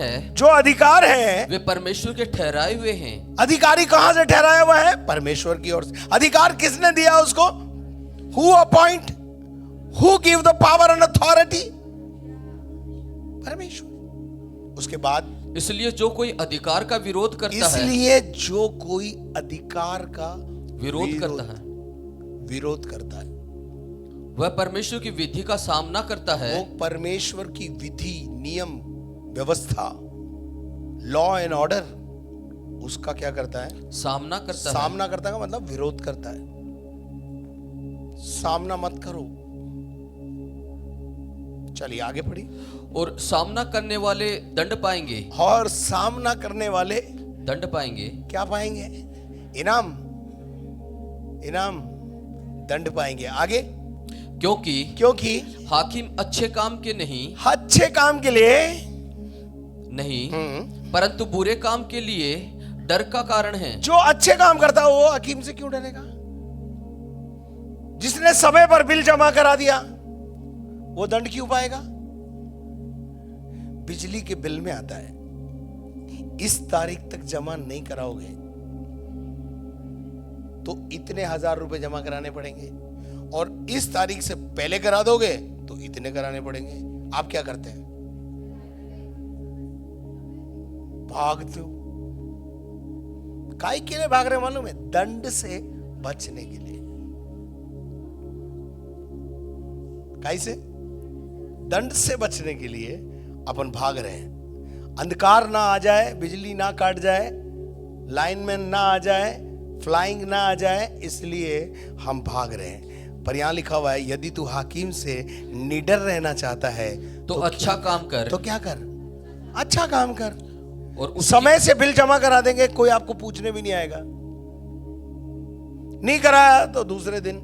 है वे परमेश्वर के ठहराए हुए हैं। अधिकारी कहां से ठहराया हुआ है? परमेश्वर की ओर से। अधिकार किसने दिया उसको? Who appoint? Who give the power and authority? परमेश्वर। उसके बाद इसलिए जो कोई अधिकार का विरोध करता है, वह परमेश्वर की विधि का सामना करता है। वो परमेश्वर की विधि, नियम, व्यवस्था, लॉ एंड ऑर्डर, उसका क्या करता है? सामना करता है। मतलब विरोध करता है। सामना मत करो। चलिए आगे पढ़िए। और सामना करने वाले दंड पाएंगे। क्या पाएंगे? इनाम, दंड पाएंगे। आगे, क्योंकि हाकिम अच्छे काम के लिए नहीं, परंतु बुरे काम के लिए डर का कारण है। जो अच्छे काम करता है वो हकीम से क्यों डरेगा? जिसने समय पर बिल जमा करा दिया, वो दंड क्यों पाएगा? बिजली के बिल में आता है, इस तारीख तक जमा नहीं कराओगे तो इतने 1000 रुपए जमा कराने पड़ेंगे, और इस तारीख से पहले करा दोगे तो इतने कराने पड़ेंगे। आप क्या करते हैं? भागते हो। काहे के लिए भाग रहे मालूम है? दंड से बचने के लिए। कैसे? दंड से बचने के लिए अपन भाग रहे हैं। अंधकार ना आ जाए, बिजली ना काट जाए, लाइनमैन ना आ जाए, फ्लाइंग ना आ जाए, इसलिए हम भाग रहे हैं। पर यहां लिखा हुआ है, यदि तू हाकिम से निडर रहना चाहता है तो अच्छा काम कर। तो क्या कर? अच्छा काम कर। और समय से बिल जमा करा देंगे, कोई आपको पूछने भी नहीं आएगा। नहीं कराया तो दूसरे दिन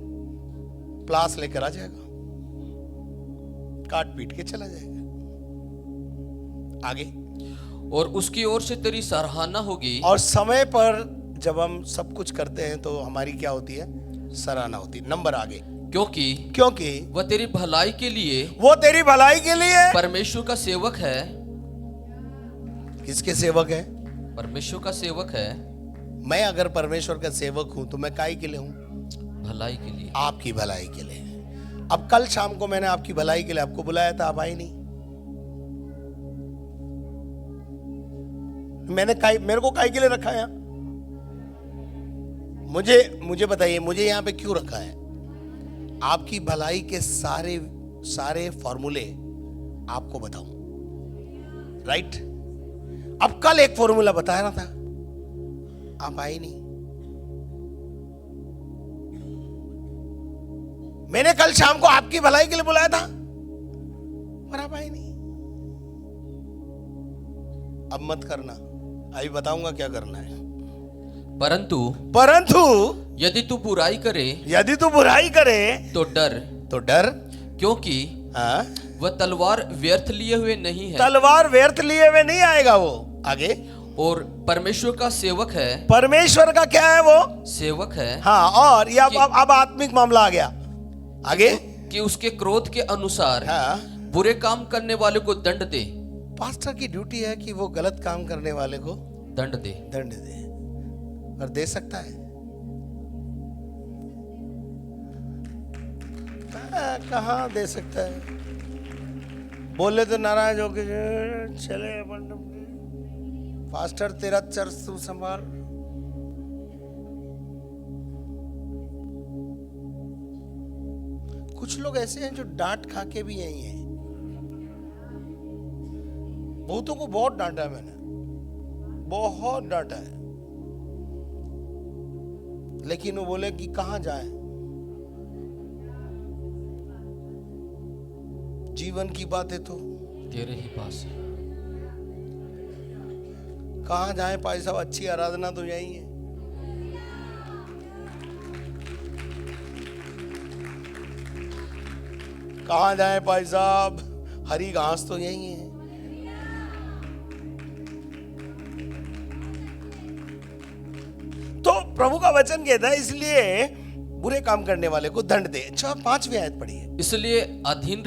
प्लास लेकर आ जाएगा, काट पीट के चला जाएगा। आगे, और उसकी ओर से तेरी सराहना होगी। और समय पर जब हम सब कुछ करते हैं तो हमारी क्या होती है? सराहना होती है। नंबर आगे, क्योंकि वह तेरी भलाई के लिए परमेश्वर का सेवक है। किसके सेवक है? परमेश्वर का सेवक है। मैं अगर परमेश्वर का सेवक हूं तो मैं काहे के लिए हूं? भलाई के लिए, आपकी भलाई के लिए। अब कल शाम को मैंने आपकी भलाई के लिए आपको बुलाया था, आप आए नहीं। मेरे को काहे के लिए रखा है? मुझे बताइए, मुझे यहां पे क्यों रखा है? आपकी भलाई के सारे फॉर्मूले आपको बताऊं, राइट? अब कल एक फॉर्मूला बताया ना था, आप आए नहीं। मैंने कल शाम को आपकी भलाई के लिए बुलाया था और आप आए नहीं। अब मत करना, अभी बताऊंगा क्या करना है। परंतु यदि तू बुराई करे तो डर, क्योंकि हाँ, वह तलवार व्यर्थ लिए हुए नहीं है, तलवार व्यर्थ लिए हुए नहीं आएगा वो। आगे, और परमेश्वर का सेवक है। परमेश्वर का क्या है वो? सेवक है। हाँ, और ये अब आत्मिक मामला आ गया। आगे, कि उसके क्रोध के अनुसार, हाँ, बुरे काम करने वाले को दंड दे। पास्टर की ड्यूटी है कि वो गलत काम करने वाले को दंड दे। और दे सकता है? कहाँ दे सकता है? बोले तो नाराज होके चले अपन, पास्टर तेरा चर्च तू संभाल। कुछ लोग ऐसे हैं जो डांट खा के भी यही हैं। बहुतों को बहुत डांटा है मैंने, बहुत डांटा है, लेकिन वो बोले कि कहां जाए, जीवन की बातें तो तेरे ही पास है। कहां जाए भाई साहब, अच्छी आराधना तो यही है। कहां जाए भाई साहब, हरी घास तो यही है। तो प्रभु का वचन कहता है इसलिए बुरे काम करने वाले को दंड दे। अच्छा, 5वीं आयत पढ़िए। इसलिए अधीन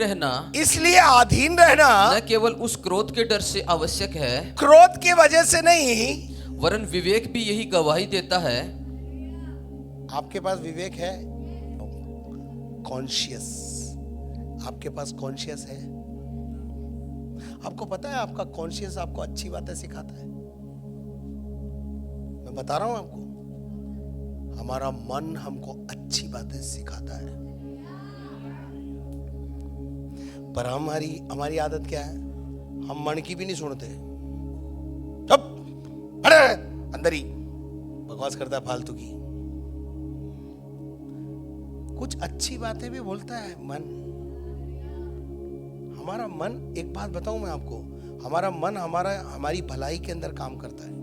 रहना न केवल उस क्रोध के डर से आवश्यक है, क्रोध की वजह से नहीं, वरन विवेक भी यही गवाही देता है। आपके पास विवेक है? कॉन्शियस, आपके पास कॉन्शियस है? आपको पता है आपका कॉन्शियस आपको अच्छी बातें सिखाता है? मैं बता रहा हूं आपको, हमारा मन हमको अच्छी बातें सिखाता है, पर हमारी आदत क्या है? हम मन की भी नहीं सुनते। चुप, अरे अंदर ही बकवास करता है फालतू की। कुछ अच्छी बातें भी बोलता है मन। हमारा मन, एक बात बताऊं मैं आपको, हमारा मन हमारी भलाई के अंदर काम करता है।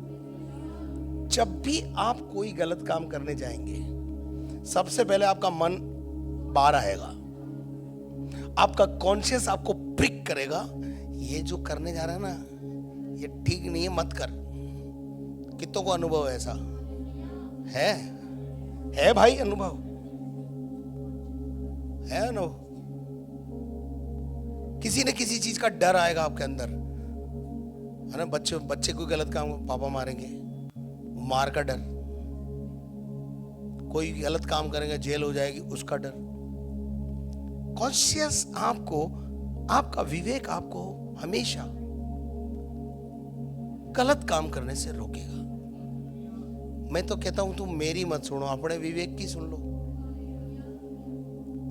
जब भी आप कोई गलत काम करने जाएंगे, सबसे पहले आपका मन बाहर आएगा, आपका कॉन्शियस आपको प्रिक करेगा, ये जो करने जा रहा है ना, ये ठीक नहीं है, मत कर। कितनों को अनुभव ऐसा है भाई? अनुभव है ना? किसी न किसी चीज का डर आएगा आपके अंदर, है ना? बच्चे कोई गलत काम, पापा मारेंगे, मार का डर। कोई गलत काम करेंगे, जेल हो जाएगी, उसका डर। कॉन्शियस आपको, आपका विवेक आपको हमेशा गलत काम करने से रोकेगा। मैं तो कहता हूं तुम मेरी मत सुनो, अपने विवेक की सुन लो।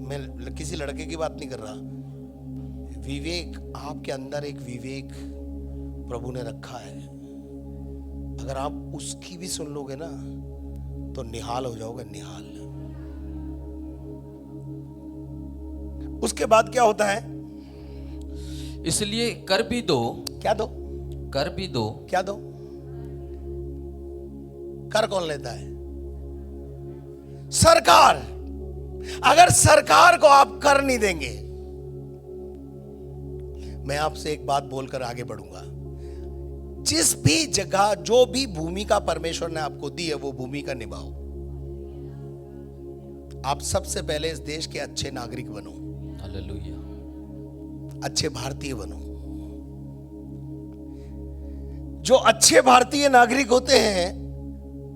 मैं किसी लड़के की बात नहीं कर रहा। विवेक, आपके अंदर एक विवेक प्रभु ने रखा है, अगर आप उसकी भी सुन लोगे ना तो निहाल हो जाओगे, निहाल। उसके बाद क्या होता है? इसलिए कर भी दो। क्या दो? कर भी दो। क्या दो? कर कौन लेता है? सरकार। अगर सरकार को आप कर नहीं देंगे, मैं आपसे एक बात बोलकर आगे बढ़ूंगा। जिस भी जगह, जो भी भूमिका परमेश्वर ने आपको दी है, वो भूमिका निभाओ। आप सबसे पहले इस देश के अच्छे नागरिक बनो। हालेलुया। अच्छे भारतीय बनो। जो अच्छे भारतीय नागरिक होते हैं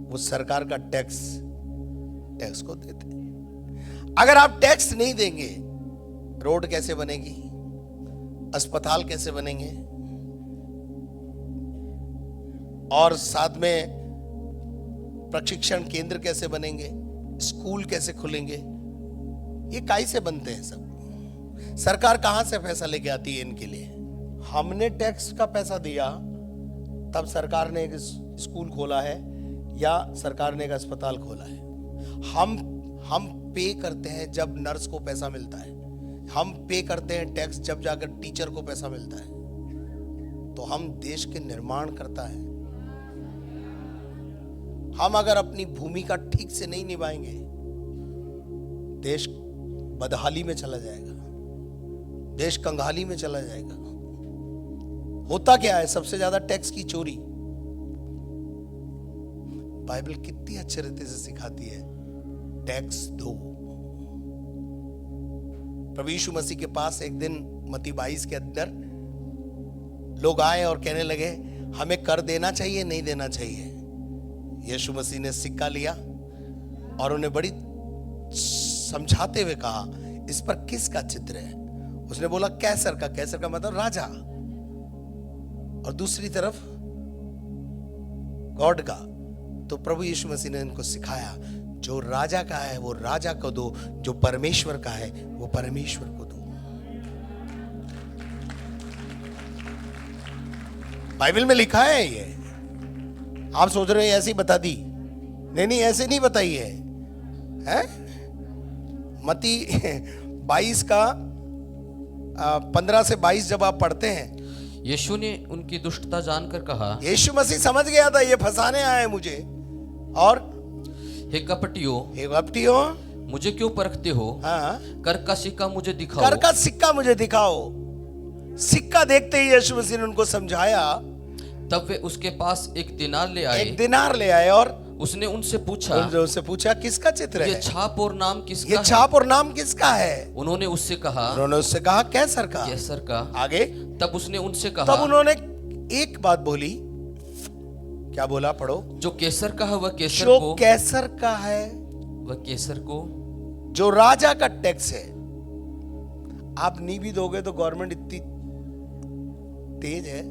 वो सरकार का टैक्स को देते हैं। अगर आप टैक्स नहीं देंगे, रोड कैसे बनेगी? अस्पताल कैसे बनेंगे? और साथ में प्रशिक्षण केंद्र कैसे बनेंगे? स्कूल कैसे खुलेंगे? ये काहे से बनते हैं सब? सरकार कहां से पैसा लेके आती है इनके लिए? हमने टैक्स का पैसा दिया, तब सरकार ने एक स्कूल खोला है या सरकार ने एक अस्पताल खोला है। हम पे करते हैं जब नर्स को पैसा मिलता है, हम पे करते हैं टैक्स जब जाकर टीचर को पैसा मिलता है। तो हम देश के निर्माण करता है, हम अगर अपनी भूमिका ठीक से नहीं निभाएंगे, देश बदहाली में चला जाएगा, देश कंगाली में चला जाएगा। होता क्या है? सबसे ज्यादा टैक्स की चोरी। बाइबल कितनी अच्छे रीति से सिखाती है, टैक्स दो। प्रभु यीशु मसीह के पास एक दिन मत्ती 22 के अंदर लोग आए और कहने लगे, हमें कर देना चाहिए नहीं देना चाहिए। यीशु मसीह ने सिक्का लिया और उन्हें बड़ी समझाते हुए कहा, इस पर किसका चित्र है? उसने बोला कैसर का। कैसर का मतलब राजा, और दूसरी तरफ गॉड का। तो प्रभु यीशु मसीह ने इनको सिखाया, जो राजा का है वो राजा को दो, जो परमेश्वर का है वो परमेश्वर को दो। बाइबल में लिखा है ये। आप सोच रहे हैं ऐसी बता दी? नहीं, ऐसे नहीं बताई है, हैं? मत्ती 22 का 15 से 22 जब आप पढ़ते हैं, यीशु ने उनकी दुष्टता जानकर कहा, यीशु मसीह समझ गया था ये फंसाने आए मुझे, और हे कपटियों मुझे क्यों परखते हो? हाँ, कर का सिक्का मुझे दिखाओ। कर का सिक्का मुझे दिखाओ। सिक्का देखते ही यीशु मसीह ने उनको समझाया। तब वे उसके पास एक दिनार ले आए। एक दिनार ले आए और उसने उनसे पूछा किसका चित्र है? ये छाप और नाम किसका ये छाप और नाम किसका है? उन्होंने उससे कहा कैसर का। कैसर का। आगे तब उसने उनसे कहा, तब उन्होंने एक बात बोली। क्या बोला? पढ़ो। जो कैसर का है वह कैसर जो को, कैसर का है वह कैसर को। जो राजा का टैक्स है। आप नहीं भी दोगे तो गवर्नमेंट इतनी तेज है,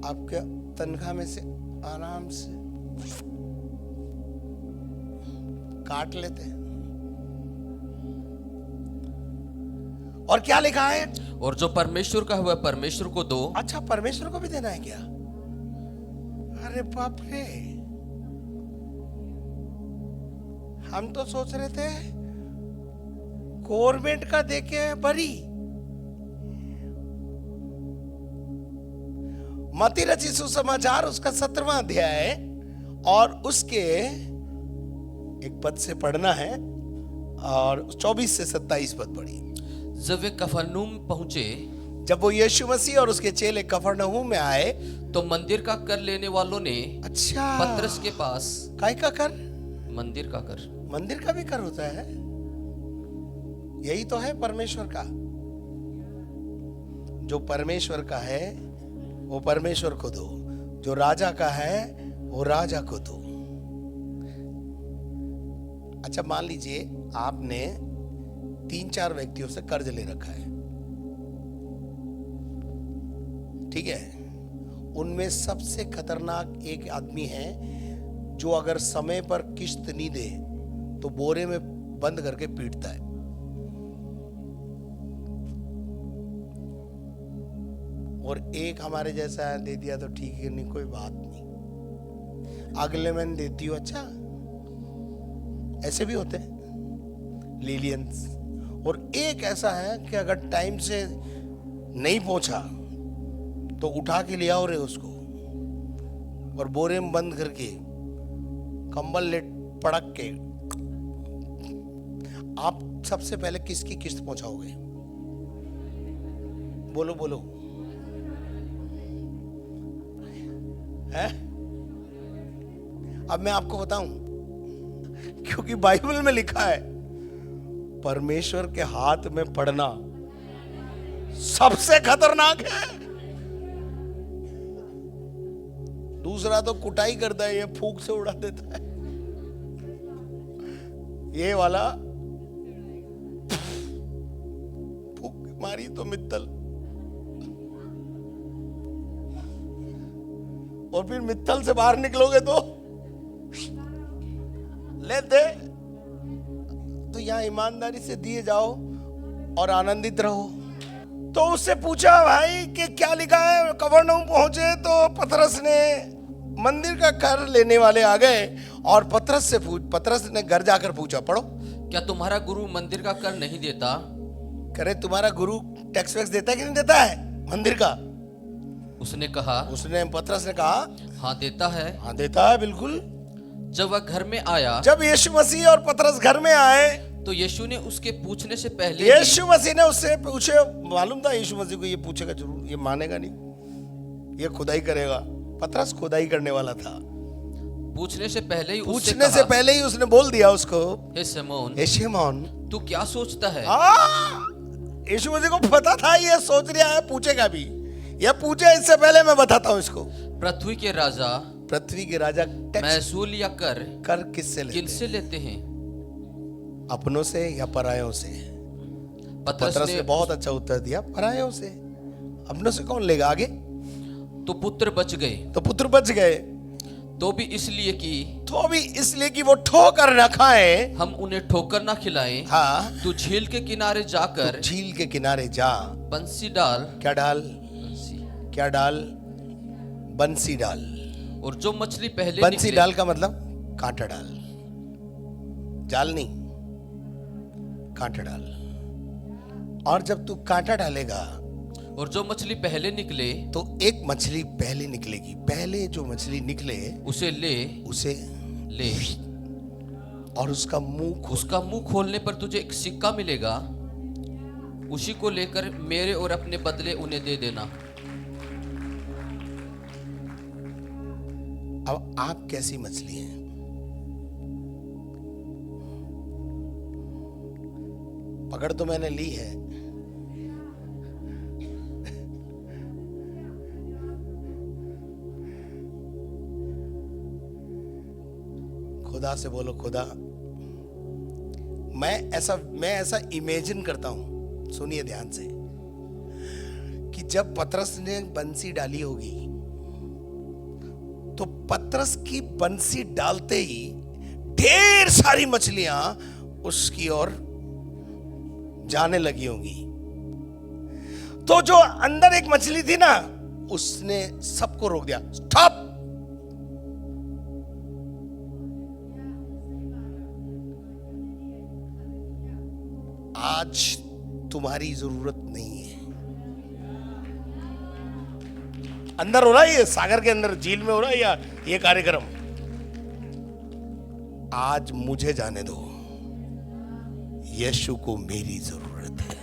आपके तनख्वाह में से आराम से काट लेते हैं। और क्या लिखा है? और जो परमेश्वर का है वह परमेश्वर को दो। अच्छा, परमेश्वर को भी देना है क्या? अरे बाप रे, हम तो सोच रहे थे गवर्नमेंट का देके बरी। मत्ती रचित सुसमाचार उसका 17वां अध्याय और उसके एक पद से पढ़ना है, और 24 से 27 पद पढ़ी। जब वे कफरनहूम पहुंचे, जब वो यीशु मसीह और उसके चेले कफरनहूम में आए, तो मंदिर का कर लेने वालों ने अच्छा पतरस के पास। काय का कर? मंदिर का कर। मंदिर का भी कर होता है? यही तो है परमेश्वर का। जो परमेश्वर का है वो परमेश्वर को दो, जो राजा का है वो राजा को दो। अच्छा, मान लीजिए आपने 3-4 व्यक्तियों से कर्ज ले रखा है, ठीक है? उनमें सबसे खतरनाक एक आदमी है जो अगर समय पर किस्त नहीं दे तो बोरे में बंद करके पीटता है। और एक हमारे जैसा है, दे दिया तो ठीक है, नहीं कोई बात नहीं, अगले महीने देती हूँ। अच्छा, ऐसे भी होते हैं लीलियंस। और एक ऐसा है कि अगर टाइम से नहीं पहुंचा तो उठा के ले आओ रे उसको, और बोरे में बंद करके कंबल लेट पड़क के। आप सबसे पहले किसकी किस्त पहुंचाओगे? बोलो बोलो, है? अब मैं आपको बताऊं, क्योंकि बाइबल में लिखा है परमेश्वर के हाथ में पड़ना सबसे खतरनाक है। दूसरा तो कुटाई करता है, ये फूंक से उड़ा देता है। ये वाला फूंक मारी तो मित्तल, और फिर मित्तल से बाहर निकलोगे तो लेते। तो यहां ईमानदारी से दिए जाओ और आनंदित रहो। तो उससे पूछा भाई कि क्या लिखा है? कफरनहूम पहुंचे तो पतरस ने, मंदिर का कर लेने वाले आ गए और पतरस ने घर जाकर पूछा, पढ़ो। क्या तुम्हारा गुरु मंदिर का कर नहीं देता? करे तुम्हारा गुरु टैक्स वैक्स देता है कि नहीं देता है मंदिर का? उसने पतरस ने कहा, हाँ देता है। हाँ देता है, बिल्कुल। जब वह घर में आया, जब यीशु मसीह और पतरस घर में आए, तो यीशु ने उसके पूछने से पहले यीशु मसीह ने उससे पूछे, मालूम था यीशु मसीह को ये पूछेगा जरूर, ये मानेगा नहीं, ये खुदाई करेगा। पतरस खुदाई करने वाला था। पूछने से पहले ही उसने बोल दिया उसको, हे सिमोन, हे शिमोन, तू क्या सोचता है? यीशु मसीह को पता था ये सोच रहा है, पूछेगा भी। ये पूछे इससे पहले मैं बताता हूँ इसको। पृथ्वी के राजा महसूल या कर किससे लेते हैं? अपनों से या परायों से? पतरस ने बहुत अच्छा उत्तर दिया, परायों से। अपनों से कौन लेगा? आगे तो पुत्र बच गए, तो भी इसलिए कि वो ठोकर न खाए, हम उन्हें ठोकर ना खिलाएं। हाँ, तू झील के किनारे जा, बंसी डाल। क्या डाल? बंसी डाल। और जो मछली पहले बंसी डाल का मतलब कांटा डाल, जाल नहीं, कांटा डाल। और जब तू कांटा डालेगा, और जो मछली पहले निकले, तो एक मछली पहले निकलेगी। पहले जो मछली निकले उसे ले और उसका मुंह खोलने पर तुझे एक सिक्का मिलेगा। उसी को लेकर मेरे और अपने बदले उन्हें दे देना। अब आप कैसी मछली हैं? पकड़ तो मैंने ली है, खुदा से बोलो, खुदा मैं ऐसा इमेजिन करता हूं, सुनिए ध्यान से, कि जब पतरस ने बंसी डाली होगी, तो पतरस की बंसी डालते ही ढेर सारी मछलियां उसकी ओर जाने लगी होंगी। तो जो अंदर एक मछली थी ना, उसने सबको रोक दिया, स्टॉप। आज तुम्हारी जरूरत नहीं है। अंदर हो रहा है ये, सागर के अंदर, झील में हो रहा है या ये कार्यक्रम, आज मुझे जाने दो। यीशु को मेरी जरूरत है।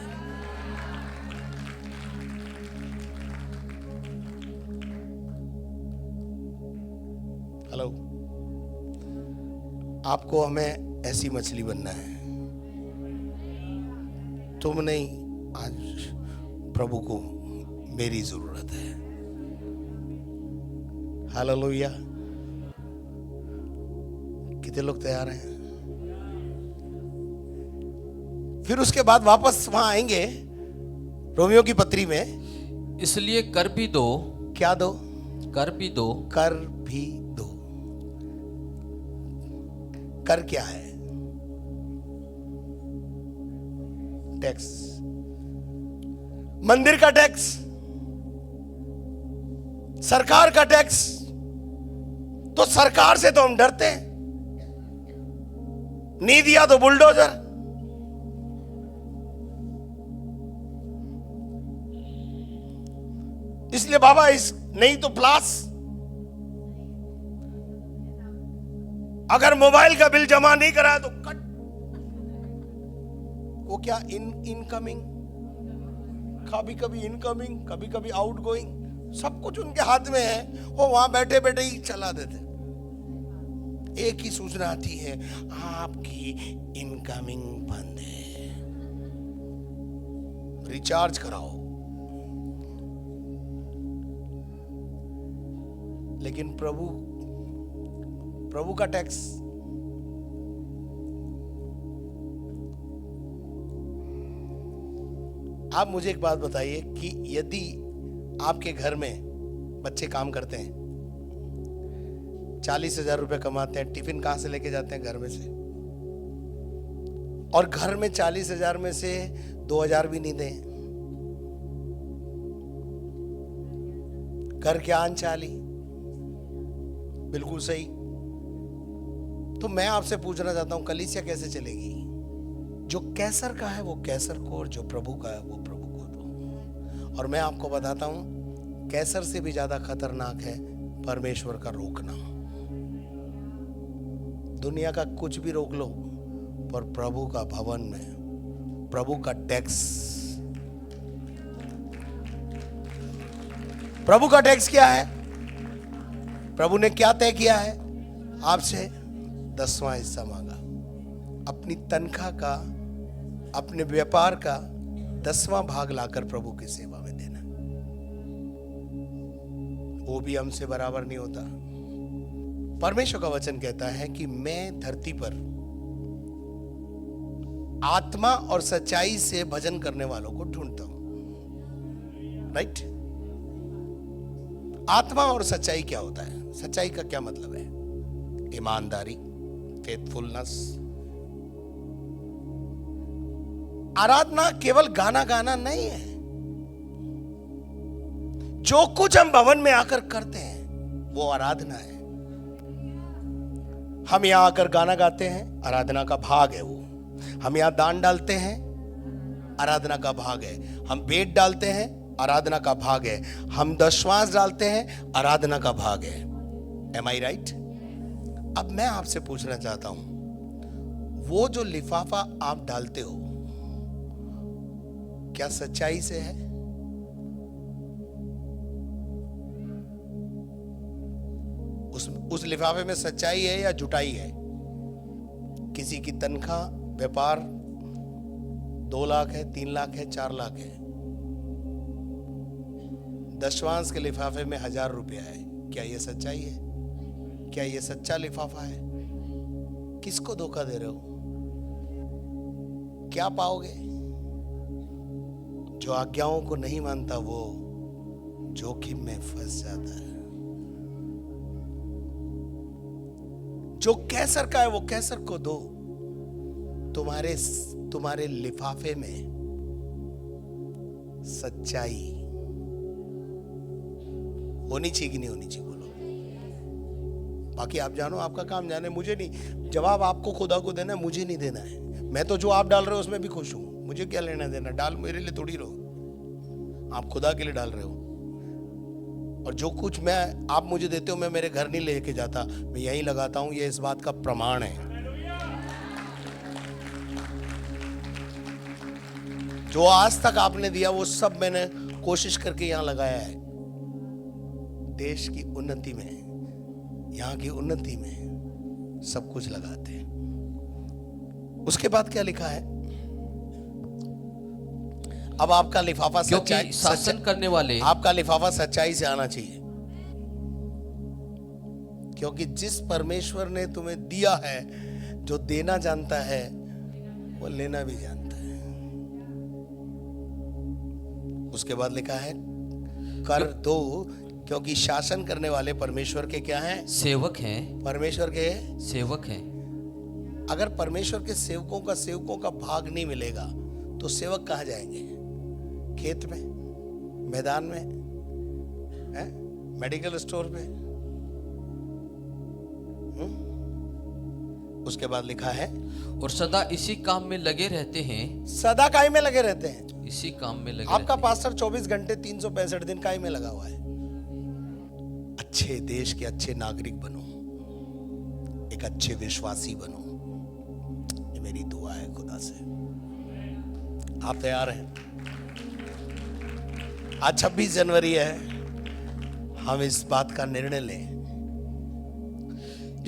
हेलो, आपको हमें ऐसी मछली बनना है। तुम नहीं, आज प्रभु को मेरी जरूरत है। हालेलुया। कितने लोग तैयार हैं? फिर उसके बाद वापस वहां आएंगे रोमियो की पत्री में। इसलिए कर भी दो। क्या दो? कर भी दो। कर भी दो। कर क्या है? टैक्स, मंदिर का टैक्स, सरकार का टैक्स। तो सरकार से तो हम डरते हैं, नहीं दिया तो बुलडोजर। इसलिए बाबा इस नहीं तो प्लास। अगर मोबाइल का बिल जमा नहीं कराया तो कट। वो क्या इनकमिंग, कभी कभी इनकमिंग, कभी कभी आउटगोइंग, सब कुछ उनके हाथ में है। वो वहां बैठे बैठे ही चला देते। एक ही सूचना आती है, आपकी इनकमिंग बंद है, रिचार्ज कराओ। लेकिन प्रभु का टैक्स, आप मुझे एक बात बताइए कि यदि आपके घर में बच्चे काम करते हैं, 40,000 रुपए कमाते हैं, टिफिन कहां से लेके जाते हैं? घर में से। और घर में 40,000 में से 2,000 भी नहीं दें, घर क्या अनचाली? बिल्कुल सही। तो मैं आपसे पूछना चाहता हूं, कलीसिया कैसे चलेगी? जो कैसर का है वो कैसर को, और जो प्रभु का है वो प्रभु को दो। और मैं आपको बताता हूं, कैसर से भी ज्यादा खतरनाक है परमेश्वर का रोकना। दुनिया का कुछ भी रोक लो, पर प्रभु का भवन में प्रभु का टैक्स, प्रभु का टैक्स क्या है? प्रभु ने क्या तय किया है? आपसे 10वां हिस्सा मांगा। अपनी तनख्वाह का, अपने व्यापार का 10वां भाग लाकर प्रभु की सेवा में देना। वो भी हमसे बराबर नहीं होता। परमेश्वर का वचन कहता है कि मैं धरती पर आत्मा और सच्चाई से भजन करने वालों को ढूंढता हूं। राइट? आत्मा और सच्चाई क्या होता है? सच्चाई का क्या मतलब है? ईमानदारी, फेथफुलनेस। आराधना केवल गाना गाना नहीं है। जो कुछ हम भवन में आकर करते हैं वो आराधना है। हम यहां आकर गाना गाते हैं, आराधना का भाग है वो। हम यहां दान डालते हैं, आराधना का भाग है। हम बेट डालते हैं, आराधना का भाग है। हम दशवांश डालते हैं, आराधना का भाग है। एम आई राइट? अब मैं आपसे पूछना चाहता हूं, वो जो लिफाफा आप डालते हो क्या सच्चाई से है? उस लिफाफे में सच्चाई है या झुटाई है? किसी की तनख्वाह, व्यापार 2 लाख है, 3 लाख है, 4 लाख है। दशवांश के लिफाफे में 1000 रुपया है। क्या यह सच्चाई है? क्या यह सच्चा लिफाफा है? किसको धोखा दे रहे हो? क्या पाओगे? जो आज्ञाओं को नहीं मानता वो जोखिम में फंस जाता है। जो कैसर का है वो कैसर को दो। तुम्हारे लिफाफे में सच्चाई होनी चाहिए कि नहीं होनी चाहिए? बोलो। बाकी आप जानो, आपका काम जाने, मुझे नहीं। जवाब आपको खुदा को देना है, मुझे नहीं देना है। मैं तो जो आप डाल रहे हो उसमें भी खुश हूं। मुझे क्या लेना देना? डाल मेरे लिए थोड़ी रहो, आप खुदा के लिए डाल रहे हो। और जो कुछ आप मुझे देते हो मैं मेरे घर नहीं लेके जाता, मैं यहीं लगाता हूं। ये इस बात का प्रमाण है। जो आज तक आपने दिया वो सब मैंने कोशिश करके यहां लगाया है। देश की उन्नति में, यहां की उन्नति में सब कुछ लगाते हैं। उसके बाद क्या लिखा है? अब आपका लिफाफा सच्चाई, शासन करने वाले, आपका लिफाफा सच्चाई से आना चाहिए। क्योंकि जिस परमेश्वर ने तुम्हें दिया है, जो देना जानता है वो लेना भी जानता है। उसके बाद लिखा है कर दो, क्योंकि शासन करने वाले परमेश्वर के क्या हैं? सेवक हैं। परमेश्वर के सेवक हैं। अगर परमेश्वर के सेवकों का भाग नहीं मिलेगा तो सेवक कहां जाएंगे? खेत में, मैदान में, मेडिकल स्टोर पे। उसके बाद लिखा है और सदा इसी काम में लगे रहते हैं। सदा काय में लगे रहते हैं? इसी काम में लगे। आपका पास्टर 24 घंटे 365 दिन काय में लगा हुआ है। अच्छे देश के अच्छे नागरिक बनो, एक अच्छे विश्वासी बनो। ये मेरी दुआ है खुदा से। आप तैयार हैं? आज 26 जनवरी है। हम इस बात का निर्णय लें,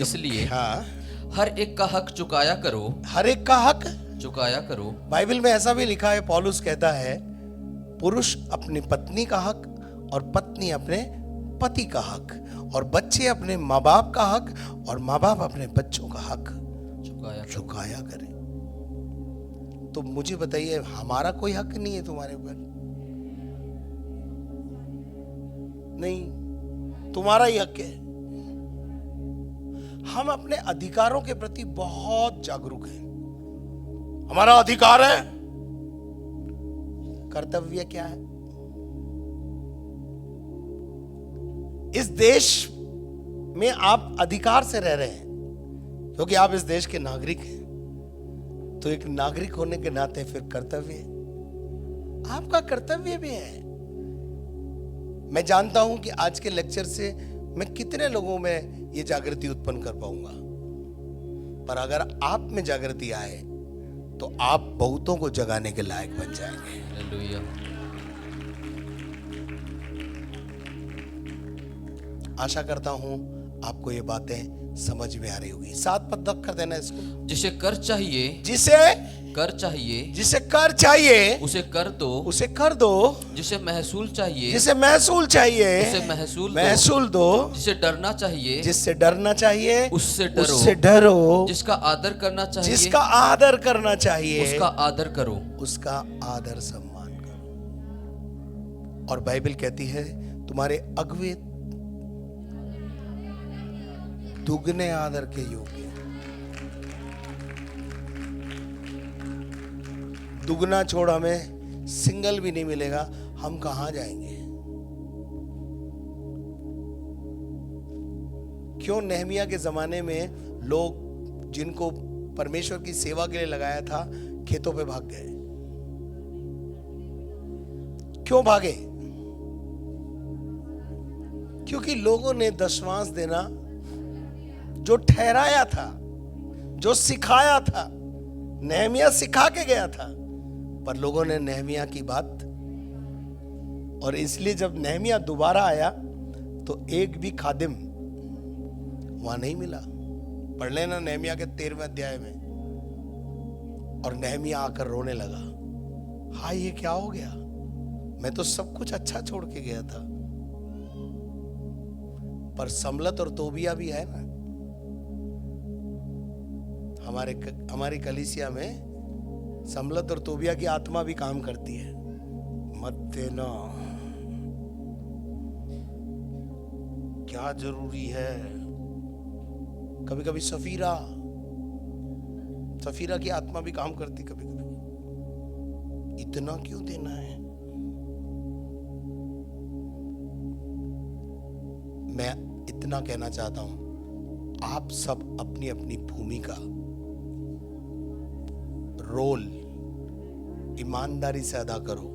इसलिए हाँ, हर एक का हक चुकाया करो। हर एक का हक चुकाया करो। बाइबल में ऐसा भी लिखा है, पौलुस कहता है पुरुष अपनी पत्नी का हक, और पत्नी अपने पति का हक, और बच्चे अपने माँ बाप का हक, और माँ बाप अपने बच्चों का हक चुकाया करें। तो मुझे बताइए, हमारा कोई हक नहीं है तुम्हारे ऊपर? नहीं, तुम्हारा ही हक है। हम अपने अधिकारों के प्रति बहुत जागरूक हैं। हमारा अधिकार है। कर्तव्य क्या है? इस देश में आप अधिकार से रह रहे हैं क्योंकि आप इस देश के नागरिक हैं। तो एक नागरिक होने के नाते फिर कर्तव्य, आपका कर्तव्य भी है। मैं जानता हूं कि आज के लेक्चर से मैं कितने लोगों में ये जागृति उत्पन्न कर पाऊंगा? पर अगर आप में जागृति आए तो आप बहुतों को जगाने के लायक बन जाएंगे। हालेलुया। आशा करता हूं आपको ये बातें समझ में आ रही होगी। 7 पद तक कर देना इसको। जिसे कर चाहिए, जिसे कर चाहिए, जिसे कर चाहिए उसे कर दो, उसे कर दो। जिसे महसूल चाहिए, जिसे महसूल चाहिए उसे महसूल दो। जिसे डरना चाहिए, जिससे डरना चाहिए उससे डरो, उससे डरो। जिसका आदर करना चाहिए, जिसका आदर करना चाहिए उसका आदर करो, उसका आदर सम्मान करो। और बाइबल कहती है तुम्हारे अगुवे दुगने आदर के योग्य। दुगना छोड़ हमें सिंगल भी नहीं मिलेगा, हम कहां जाएंगे? क्यों नेहमिया के जमाने में लोग जिनको परमेश्वर की सेवा के लिए लगाया था खेतों पे भाग गए? क्यों भागे? क्योंकि लोगों ने दशमांश देना जो ठहराया था, जो सिखाया था, नेहमिया सिखा के गया था, पर लोगों ने नेहमिया की बात, और इसलिए जब नेहमिया दोबारा आया तो एक भी खादिम वहां नहीं मिला। पढ़ लेना नेहमिया के 13वें अध्याय में। और नेहमिया आकर रोने लगा, हाय ये क्या हो गया? मैं तो सब कुछ अच्छा छोड़ के गया था। पर समलत और तोबिया भी है ना हमारी कलीसिया में। समलत और तोबिया की आत्मा भी काम करती है। मत देना, क्या जरूरी है? कभी कभी सफीरा की आत्मा भी काम करती कभी कभी। इतना क्यों देना है? मैं इतना कहना चाहता हूं, आप सब अपनी अपनी भूमिका, रोल ईमानदारी से अदा करो।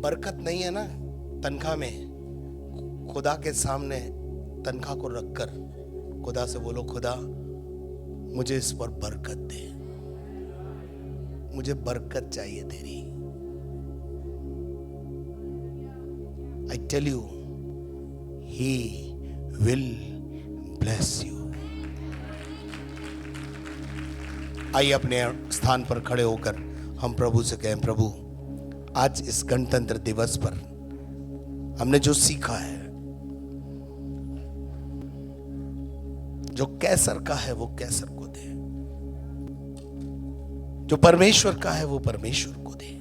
बरकत नहीं है ना तनख्वाह में। खुदा के सामने तनख्वाह को रखकर खुदा से बोलो, खुदा मुझे इस पर बरकत दे, मुझे बरकत चाहिए तेरी। I tell you, He will bless you. आइए अपने स्थान पर खड़े होकर हम प्रभु से कहें, प्रभु आज इस गणतंत्र दिवस पर हमने जो सीखा है, जो कैसर का है वो कैसर को दे, जो परमेश्वर का है वो परमेश्वर को दे।